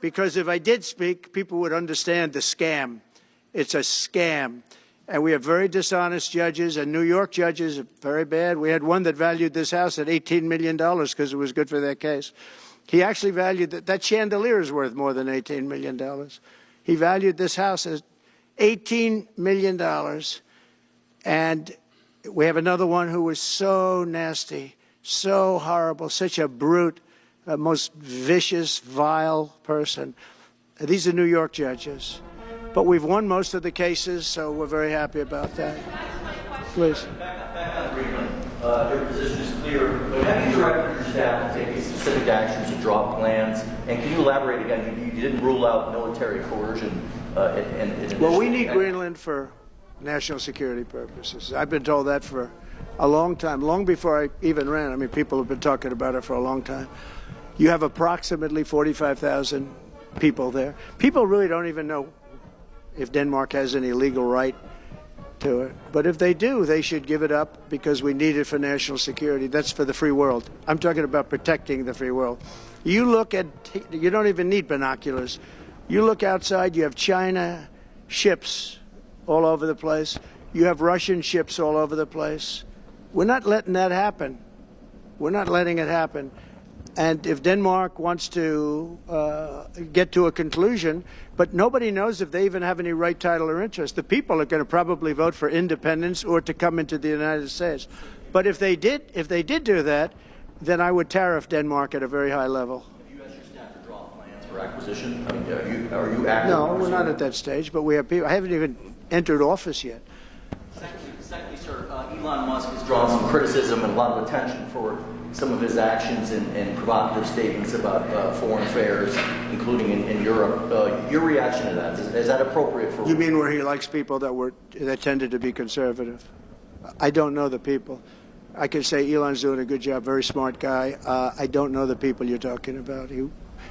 because if I did speak, people would understand the scam. It's a scam. And we have very dishonest judges, and New York judges are very bad. We had one that valued this house at $18 million because it was good for their case. He actually valued that chandelier is worth more than $18 million. He valued this house as $18 million. And we have another one who was so nasty, so horrible, such a brute, most vicious, vile person. These are New York judges. But we've won most of the cases, so we're very happy about that. Please. Back on Greenland, your position is clear, but have you directed your staff to take specific actions to draw plans? And can you elaborate again? You didn't rule out military coercion. Well, we need Greenland for national security purposes. I've been told that for a long time, long before I even ran. I mean, people have been talking about it for a long time. You have approximately 45,000 people there. People really don't even know if Denmark has any legal right to it. But if they do, they should give it up because we need it for national security. That's for the free world. I'm talking about protecting the free world. You look at, you don't even need binoculars. You look outside, you have China ships all over the place. You have Russian ships all over the place. We're not letting that happen. We're not letting it happen. And if Denmark wants to get to a conclusion, but nobody knows if they even have any right, title, or interest. The people are going to probably vote for independence or to come into the United States. But if they did do that, then I would tariff Denmark at a very high level. Have you asked your staff to draw plans for acquisition? I mean, are you active? No, we're not at that stage, but we have people. I haven't even entered office yet. Secondly, sir, Elon Musk has drawn some criticism and a lot of attention for some of his actions and provocative statements about foreign affairs, including in Europe. Your reaction to that, is that appropriate for... You mean where he likes people that tended to be conservative? I don't know the people. I can say Elon's doing a good job, very smart guy. I don't know the people you're talking about.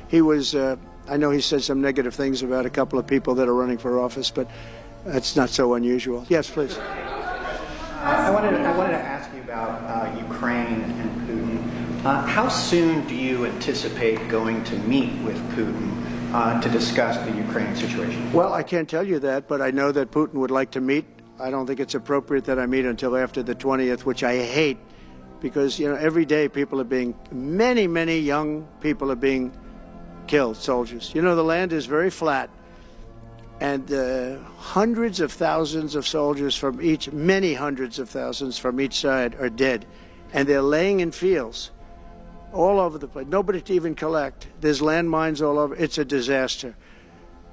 He was, I know he said some negative things about a couple of people that are running for office, but that's not so unusual. Yes, please. I wanted to ask you about Ukraine and Putin. How soon do you anticipate going to meet with Putin to discuss the Ukraine situation? Well, I can't tell you that, but I know that Putin would like to meet. I don't think it's appropriate that I meet until after the 20th, which I hate, because, you know, every day people are being, many young people are being killed, soldiers. You know, the land is very flat. And hundreds of thousands of soldiers from each, many hundreds of thousands from each side are dead. And they're laying in fields all over the place. Nobody to even collect. There's landmines all over. It's a disaster.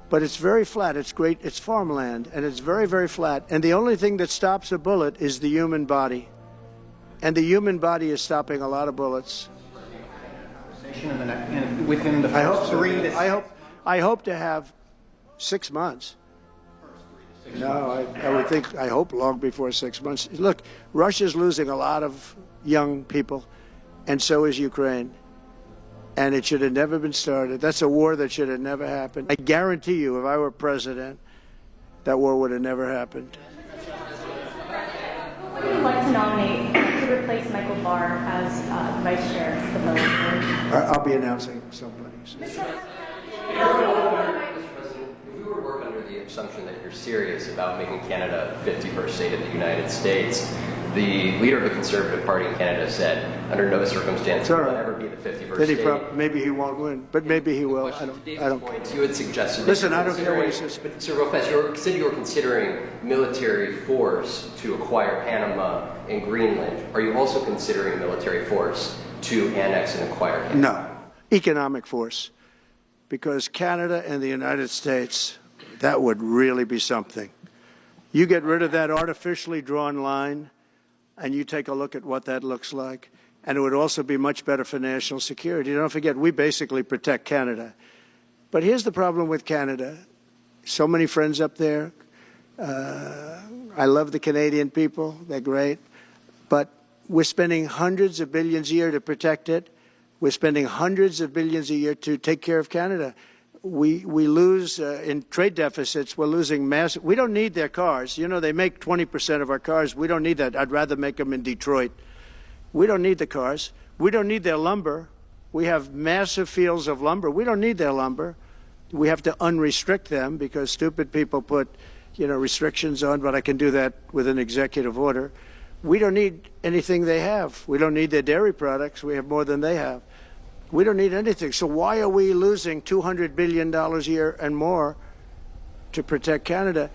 But it's very flat. It's great. It's farmland. And it's very, very flat. And the only thing that stops a bullet is the human body. And the human body is stopping a lot of bullets. Within the first I hope to have 6 months. No, I hope long before 6 months. Look, Russia's losing a lot of young people, and so is Ukraine. And it should have never been started. That's a war that should have never happened. I guarantee you, if I were president, that war would have never happened. Who would you like to nominate to replace Michael Barr as vice chair of the military? I'll be announcing somebody. Assumption that you're serious about making Canada 51st state of the United States. The leader of the Conservative Party in Canada said, under no circumstance will it ever be the 51st state. Maybe he won't win, but maybe he will. I don't point, you had suggested... Listen, I don't care what he says. But, Sir Lopez, you said you were considering military force to acquire Panama and Greenland. Are you also considering military force to annex and acquire Canada? No. Economic force. Because Canada and the United States... that would really be something. You get rid of that artificially drawn line, and you take a look at what that looks like, and it would also be much better for national security. Don't forget, we basically protect Canada. But here's the problem with Canada. So many friends up there. I love the Canadian people. They're great. But we're spending hundreds of billions a year to protect it. We're spending hundreds of billions a year to take care of Canada. We lose in trade deficits. We're losing massive. We don't need their cars. You know, they make 20% of our cars. We don't need that. I'd rather make them in Detroit. We don't need the cars. We don't need their lumber. We have massive fields of lumber. We don't need their lumber. We have to unrestrict them because stupid people put, restrictions on, but I can do that with an executive order. We don't need anything they have. We don't need their dairy products. We have more than they have. We don't need anything. So why are we losing $200 billion a year and more to protect Canada?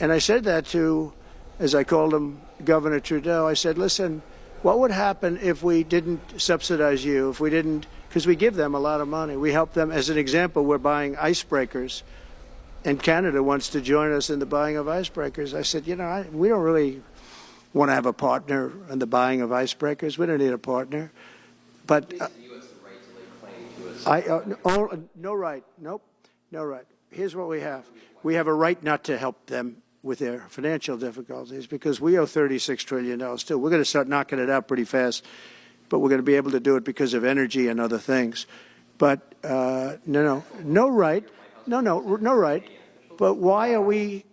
And I said that to, as I called him, Governor Trudeau. I said, listen, what would happen if we didn't subsidize you, if we didn't, because we give them a lot of money. We help them. As an example, we're buying icebreakers, and Canada wants to join us in the buying of icebreakers. I said, we don't really want to have a partner in the buying of icebreakers. We don't need a partner. But no right. Nope. No right. Here's what we have. We have a right not to help them with their financial difficulties because we owe $36 trillion too. We're going to start knocking it out pretty fast, but we're going to be able to do it because of energy and other things. But no right. No right. But why are we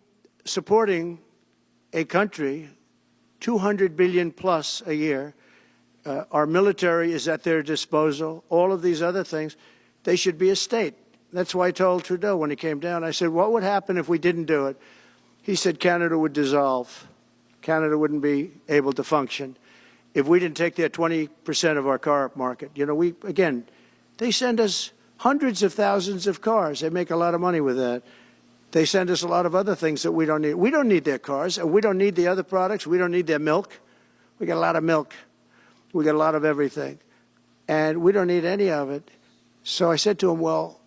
supporting a country, $200 billion plus a year? Our military is at their disposal. All of these other things, they should be a state. That's why I told Trudeau when he came down, I said, what would happen if we didn't do it? He said Canada would dissolve. Canada wouldn't be able to function if we didn't take their 20% of our car market. They send us hundreds of thousands of cars. They make a lot of money with that. They send us a lot of other things that we don't need. We don't need their cars, and we don't need the other products. We don't need their milk. We got a lot of milk. We got a lot of everything, and we don't need any of it. So I said to him, well,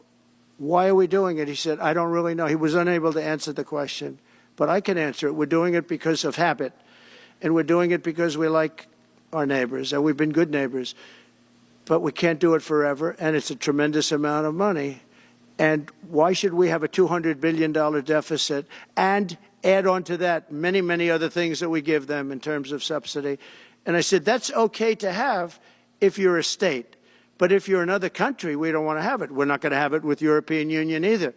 why are we doing it? He said, I don't really know. He was unable to answer the question, but I can answer it. We're doing it because of habit, and we're doing it because we like our neighbors, and we've been good neighbors, but we can't do it forever, and it's a tremendous amount of money. And why should we have a $200 billion deficit and add on to that many, many other things that we give them in terms of subsidy? And I said, that's okay to have if you're a state. But if you're another country, we don't want to have it. We're not going to have it with European Union either.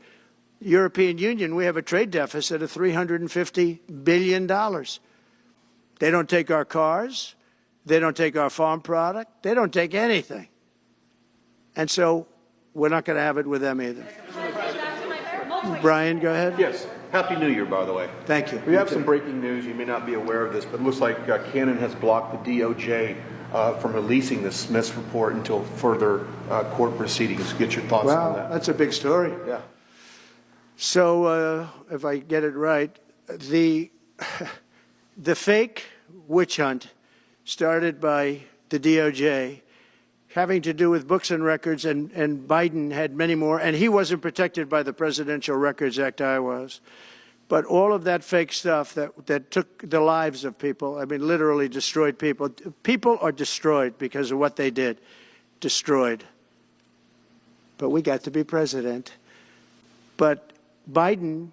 European Union, we have a trade deficit of $350 billion. They don't take our cars. They don't take our farm product. They don't take anything. And so we're not going to have it with them either. Brian, go ahead. Yes. Happy New Year, by the way. Thank you. We have some breaking news. You may not be aware of this, but it looks like Canada has blocked the DOJ from releasing the Smith's report until further court proceedings. Get your thoughts on that. Wow, that's a big story. Yeah. So, if I get it right, the fake witch hunt started by the DOJ having to do with books and records, and Biden had many more, and he wasn't protected by the Presidential Records Act. I was. But all of that fake stuff that took the lives of people, I mean, literally destroyed people. People are destroyed because of what they did. Destroyed. But we got to be president. But Biden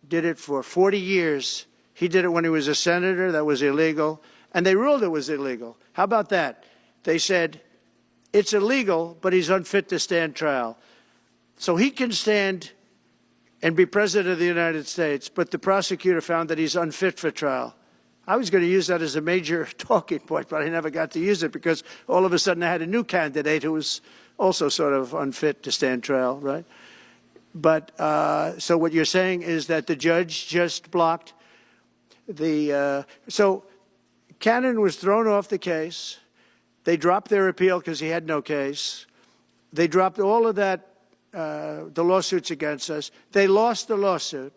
did it for 40 years. He did it when he was a senator. That was illegal. And they ruled it was illegal. How about that? They said, it's illegal, but he's unfit to stand trial. So he can stand and be president of the United States, but the prosecutor found that he's unfit for trial. I was going to use that as a major talking point, but I never got to use it because all of a sudden I had a new candidate who was also sort of unfit to stand trial, right? But so what you're saying is that the judge just blocked the so Cannon was thrown off the case. They dropped their appeal because he had no case. They dropped all of that, the lawsuits against us. They lost the lawsuit.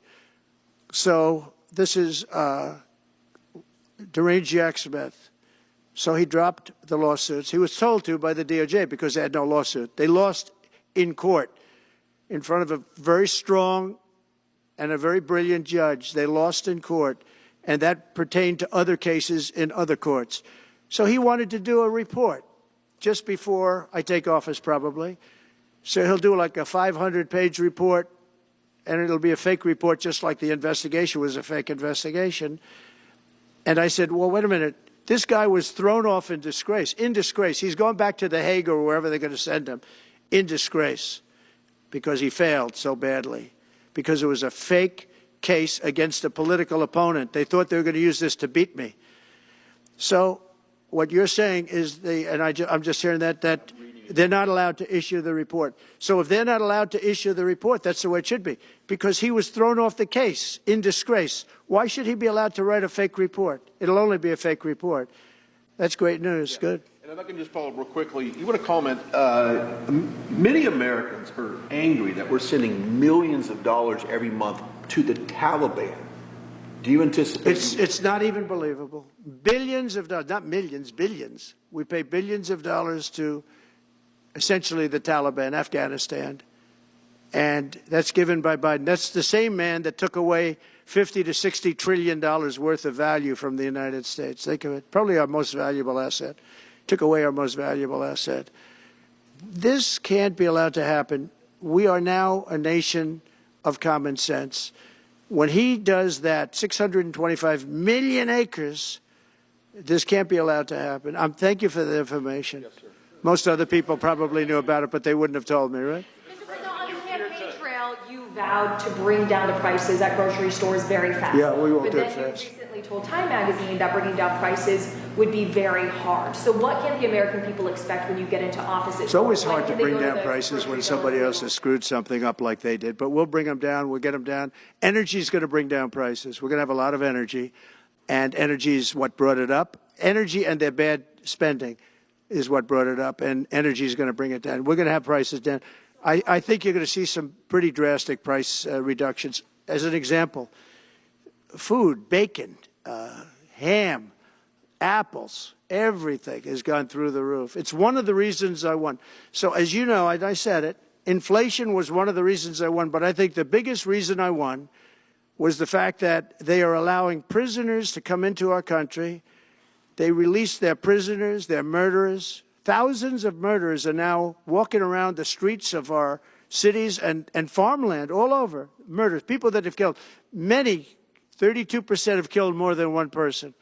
So this is deranged Jack Smith. So he dropped the lawsuits. He was told to by the DOJ because they had no lawsuit. They lost in court in front of a very strong and a very brilliant judge. They lost in court, and that pertained to other cases in other courts. So he wanted to do a report just before I take office, probably. So he'll do like a 500-page report, and it'll be a fake report just like the investigation was a fake investigation. And I said, well, wait a minute. This guy was thrown off in disgrace. In disgrace. He's gone back to The Hague or wherever they're going to send him. In disgrace. Because he failed so badly. Because it was a fake case against a political opponent. They thought they were going to use this to beat me. So what you're saying is, I'm just hearing that They're not allowed to issue the report. So if they're not allowed to issue the report, that's the way it should be. Because he was thrown off the case in disgrace. Why should he be allowed to write a fake report? It'll only be a fake report. That's great news. Good. And if I can just follow up real quickly, you want to comment, many Americans are angry that we're sending millions of dollars every month to the Taliban. Do you anticipate? It's not even believable. Billions of dollars, not millions, billions. We pay billions of dollars to essentially the Taliban, Afghanistan. And that's given by Biden. That's the same man that took away $50 to $60 trillion worth of value from the United States. Think of it. Probably our most valuable asset. Took away our most valuable asset. This can't be allowed to happen. We are now a nation of common sense. When he does that, 625 million acres, this can't be allowed to happen. Thank you for the information. Yes, sir. Most other people probably knew about it, but they wouldn't have told me, right? Mr. President, on the campaign trail, you vowed to bring down the prices at grocery stores very fast. Yeah, we will but do it then fast. You recently told Time Magazine that bringing down prices would be very hard. So what can the American people expect when you get into office? It's always hard to bring down prices when somebody else has screwed something up like they did, but we'll bring them down. We'll get them down. Energy is going to bring down prices. We're going to have a lot of energy, and energy is what brought it up. Energy and their bad spending is what brought it up, and energy is going to bring it down. We're going to have prices down. I think you're going to see some pretty drastic price reductions. As an example, food, bacon, ham, apples, everything has gone through the roof. It's one of the reasons I won. So as you know, I said it, inflation was one of the reasons I won, but I think the biggest reason I won was the fact that they are allowing prisoners to come into our country. They released their prisoners, their murderers. Thousands of murderers are now walking around the streets of our cities and farmland all over. Murders, people that have killed. Many, 32% have killed more than one person.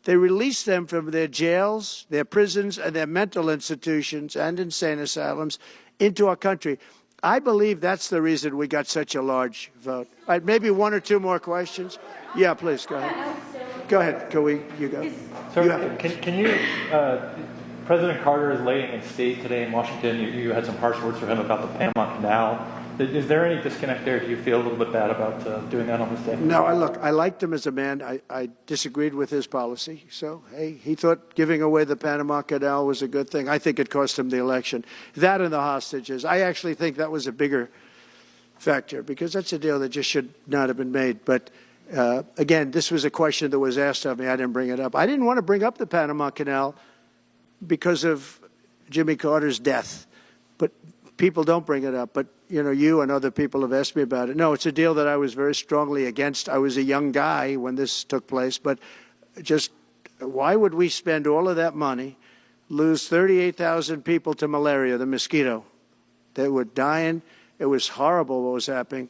They released them from their jails, their prisons, and their mental institutions and insane asylums into our country. I believe that's the reason we got such a large vote. All right, maybe one or two more questions. Yeah, please, go ahead. Go ahead, you go. Sir, can you, President Carter is laying in state today in Washington. You had some harsh words for him about the Panama Canal. Is there any disconnect there? Do you feel a little bit bad about doing that on this day? No, I liked him as a man. I disagreed with his policy. So, hey, he thought giving away the Panama Canal was a good thing. I think it cost him the election. That and the hostages. I actually think that was a bigger factor because that's a deal that just should not have been made. But again, this was a question that was asked of me. I didn't bring it up. I didn't want to bring up the Panama Canal because of Jimmy Carter's death. But people don't bring it up. But, you know, you and other people have asked me about it. No, it's a deal that I was very strongly against. I was a young guy when this took place. But just why would we spend all of that money, lose 38,000 people to malaria, the mosquito? They were dying. It was horrible what was happening.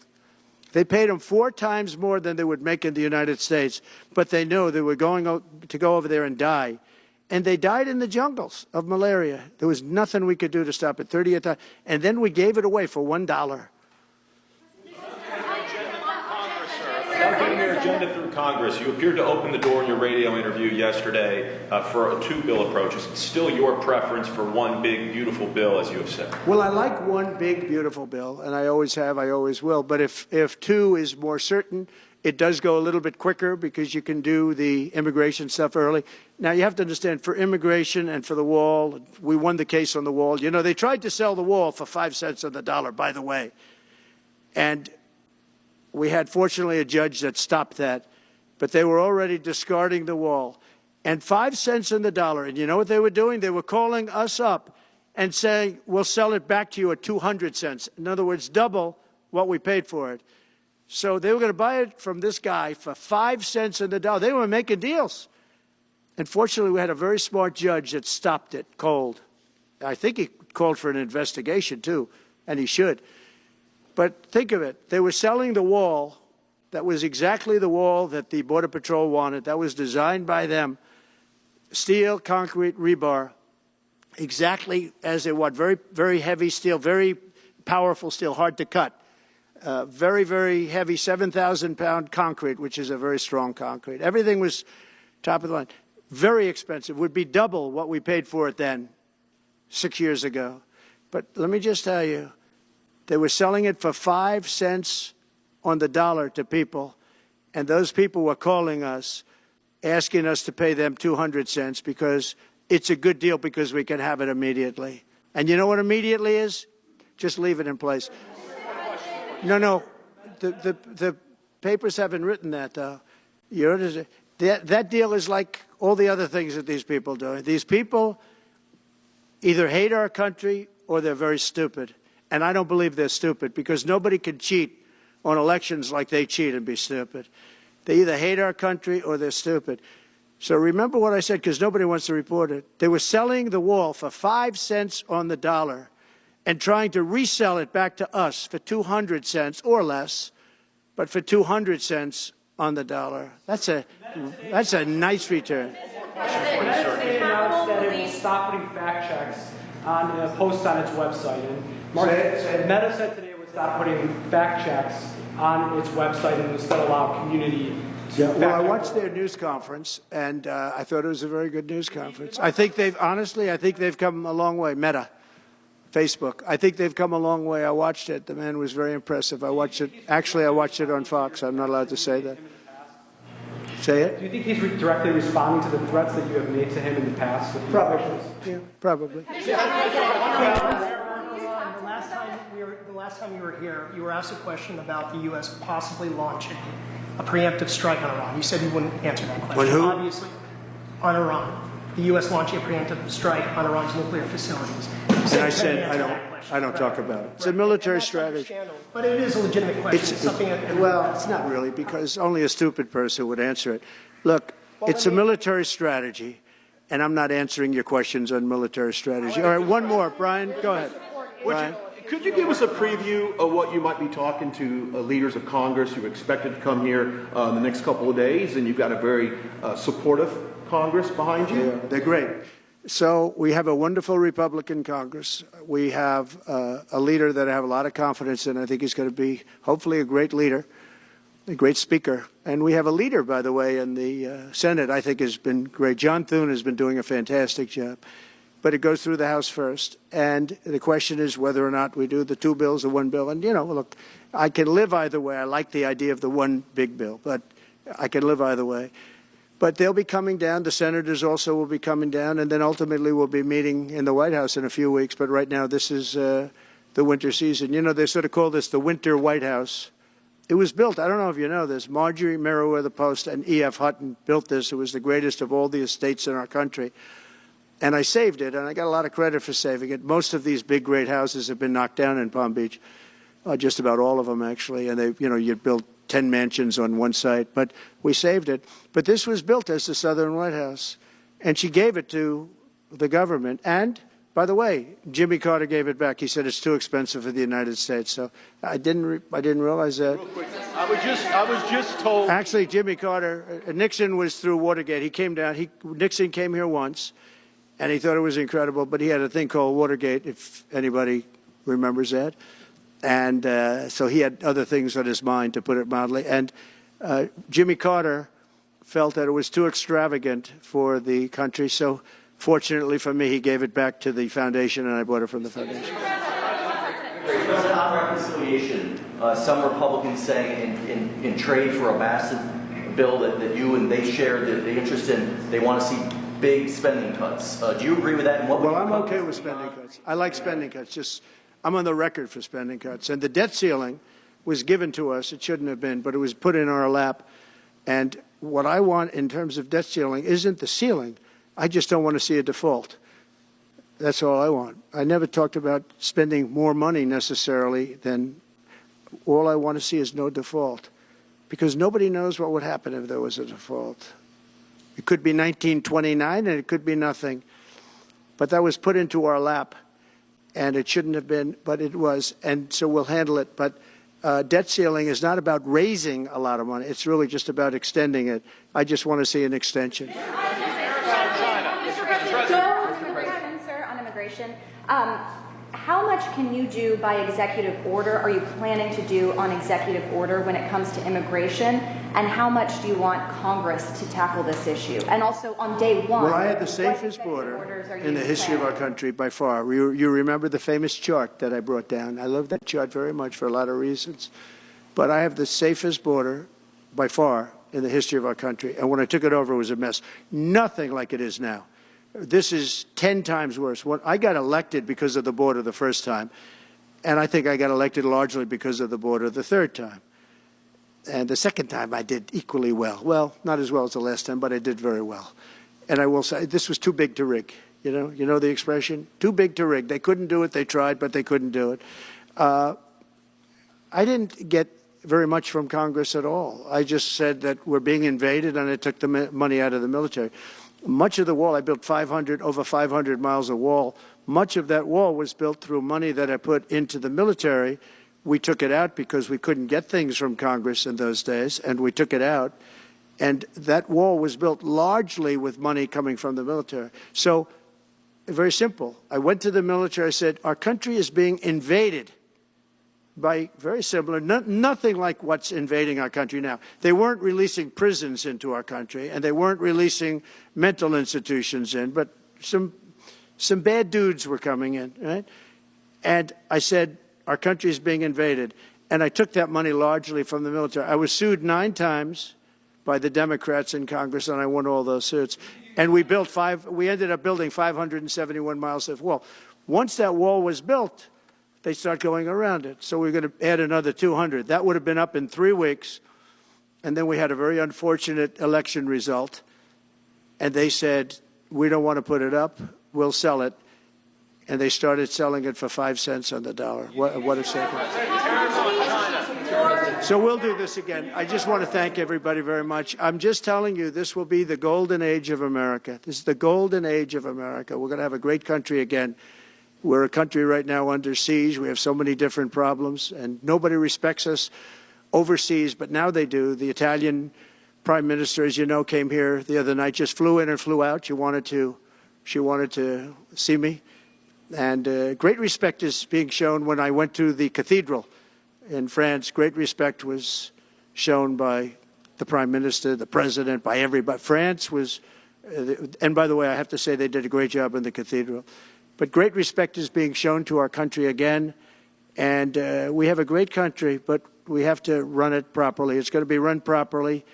They paid them 4 times more than they would make in the United States, but they knew they were going to go over there and die. And they died in the jungles of malaria. There was nothing we could do to stop it. 38,000, and then we gave it away for $1. About getting your agenda through Congress, you appeared to open the door in your radio interview yesterday for a 2-bill approach. Is it still your preference for one big, beautiful bill, as you have said? Well, I like one big, beautiful bill, and I always have, I always will. But if 2 is more certain, it does go a little bit quicker because you can do the immigration stuff early. Now, you have to understand, for immigration and for the wall, we won the case on the wall. You know, they tried to sell the wall for 5 cents on the dollar, by the way. And we had, fortunately, a judge that stopped that. But they were already discarding the wall. And 5 cents on the dollar. And you know what they were doing? They were calling us up and saying, we'll sell it back to you at 200 cents. In other words, double what we paid for it. So they were going to buy it from this guy for 5 cents on the dollar. They were making deals. And fortunately, we had a very smart judge that stopped it cold. I think he called for an investigation, too, and he should. But think of it. They were selling the wall that was exactly the wall that the Border Patrol wanted. That was designed by them. Steel, concrete, rebar, exactly as it was. Very, very heavy steel, very powerful steel, hard to cut. Very, very heavy 7,000-pound concrete, which is a very strong concrete. Everything was top of the line. Very expensive. Would be double what we paid for it then, 6 years ago. But let me just tell you, they were selling it for 5 cents on the dollar to people, and those people were calling us, asking us to pay them 200 cents because it's a good deal because we can have it immediately. And you know what immediately is? Just leave it in place. No, the papers haven't written that, though. That deal is like all the other things that these people do. These people either hate our country or they're very stupid. And I don't believe they're stupid because nobody can cheat on elections like they cheat and be stupid. They either hate our country or they're stupid. So remember what I said, because nobody wants to report it. They were selling the wall for 5 cents on the dollar and trying to resell it back to us for 200 cents or less, but for 200 cents on the dollar. That's a nice return. They announced that it will stop putting fact checks on posts on its website. And Meta said today it would stop putting fact checks on its website and instead allow community to well, I watched their news conference, and I thought it was a very good news conference. I think they've come a long way. Meta, Facebook. I think they've come a long way. I watched it. The man was very impressive. I watched it. Actually, I watched it on Fox. I'm not allowed to say that. Say it? Do you think he's directly responding to the threats that you have made to him in the past? Probably. Yeah, probably. The last time you were here, you were asked a question about the U.S. possibly launching a preemptive strike on Iran. You said you wouldn't answer that question. On who? Obviously, on Iran. The U.S. launching a preemptive strike on Iran's nuclear facilities. And I said, I don't talk about it. It's a military strategy. But it is a legitimate question. It's not really, because only a stupid person would answer it. Look, it's a military strategy, and I'm not answering your questions on military strategy. All right, one more. Brian, go ahead. Brian. Could you give us a preview of what you might be talking to leaders of Congress who are expected to come here in the next couple of days? And you've got a very supportive Congress behind you. Yeah, they're great. So we have a wonderful Republican Congress. We have a leader that I have a lot of confidence in. I think he's going to be hopefully a great leader, a great speaker. And we have a leader, by the way, in the Senate I think has been great. John Thune has been doing a fantastic job. But it goes through the House first. And the question is whether or not we do the 2 bills or 1 bill. And, look, I can live either way. I like the idea of the one big bill, but I can live either way. But they'll be coming down. The senators also will be coming down. And then ultimately we'll be meeting in the White House in a few weeks. But right now this is the winter season. They sort of call this the winter White House. It was built, I don't know if you know this, Marjorie Meriwether Post and E.F. Hutton built this. It was the greatest of all the estates in our country. And I saved it, and I got a lot of credit for saving it. Most of these big, great houses have been knocked down in Palm Beach, just about all of them, actually. And you'd build 10 mansions on one site, but we saved it. But this was built as the Southern White House, and she gave it to the government. And, by the way, Jimmy Carter gave it back. He said it's too expensive for the United States. So I didn't realize that. Real quick, I was just told. Actually, Jimmy Carter, Nixon was through Watergate. He came down. Nixon came here once. And he thought it was incredible, but he had a thing called Watergate, if anybody remembers that. And so he had other things on his mind, to put it mildly. And Jimmy Carter felt that it was too extravagant for the country. So fortunately for me, he gave it back to the foundation, and I bought it from the foundation. On reconciliation, some Republicans saying in trade for a massive bill that you and they share the interest in, they want to see big spending cuts. Do you agree with that? And Well, I'm okay with spending cuts. I like spending cuts. I'm on the record for spending cuts. And the debt ceiling was given to us. It shouldn't have been, but it was put in our lap. And what I want in terms of debt ceiling isn't the ceiling. I just don't want to see a default. That's all I want. I never talked about spending more money necessarily than all I want to see is no default. Because nobody knows what would happen if there was a default. It could be 1929 and it could be nothing. But that was put into our lap. And it shouldn't have been, but it was. And so we'll handle it. But debt ceiling is not about raising a lot of money. It's really just about extending it. I just want to see an extension. Mr. President, sir, on immigration. How much can you do by executive order, are you planning to do on executive order when it comes to immigration? And how much do you want Congress to tackle this issue? And also on day one, well, I had the safest border in the history of our country by far. You remember the famous chart that I brought down. I love that chart very much for a lot of reasons. But I have the safest border by far in the history of our country. And when I took it over, it was a mess. Nothing like it is now. This is 10 times worse. I got elected because of the border the first time, and I think I got elected largely because of the border the third time. And the second time I did equally well. Well, not as well as the last time, but I did very well. And I will say, this was too big to rig. You know the expression? Too big to rig. They couldn't do it. They tried, but they couldn't do it. I didn't get very much from Congress at all. I just said that we're being invaded, and I took the money out of the military. Much of the wall, I built over 500 miles of wall. Much of that wall was built through money that I put into the military. We took it out because we couldn't get things from Congress in those days, and we took it out. And that wall was built largely with money coming from the military. So, very simple. I went to the military, I said, our country is being invaded by very similar, nothing like what's invading our country now. They weren't releasing prisons into our country, and they weren't releasing mental institutions in, but some bad dudes were coming in, right? And I said, our country is being invaded. And I took that money largely from the military. I was sued 9 times by the Democrats in Congress, and I won all those suits. And we ended up building 571 miles of wall. Once that wall was built, they start going around it. So we're going to add another 200. That would have been up in 3 weeks. And then we had a very unfortunate election result. And they said, we don't want to put it up. We'll sell it. And they started selling it for 5 cents on the dollar. What a second. So we'll do this again. I just want to thank everybody very much. I'm just telling you, this will be the golden age of America. This is the golden age of America. We're going to have a great country again. We're a country right now under siege. We have so many different problems, and nobody respects us overseas, but now they do. The Italian prime minister, as you know, came here the other night, just flew in and flew out. She wanted to see me. And great respect is being shown when I went to the cathedral in France. Great respect was shown by the prime minister, the president, by everybody. France was, and by the way, I have to say they did a great job in the cathedral. But great respect is being shown to our country again. And we have a great country, but we have to run it properly. It's going to be run properly.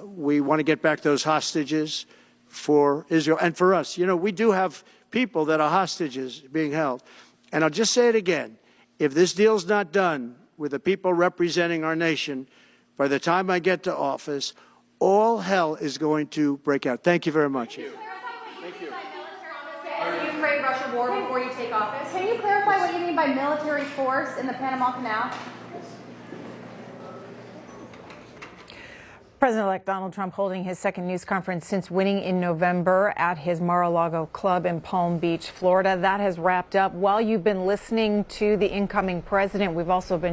We want to get back those hostages for Israel and for us. You know, we do have people that are hostages being held. And I'll just say it again. If this deal's not done with the people representing our nation, by the time I get to office, all hell is going to break out. Thank you very much. The Ukraine-Russia war before you take office. Can you clarify what you mean by military force in the Panama Canal? President-elect Donald Trump holding his second news conference since winning in November at his Mar-a-Lago club in Palm Beach, Florida. That has wrapped up. While you've been listening to the incoming president, we've also been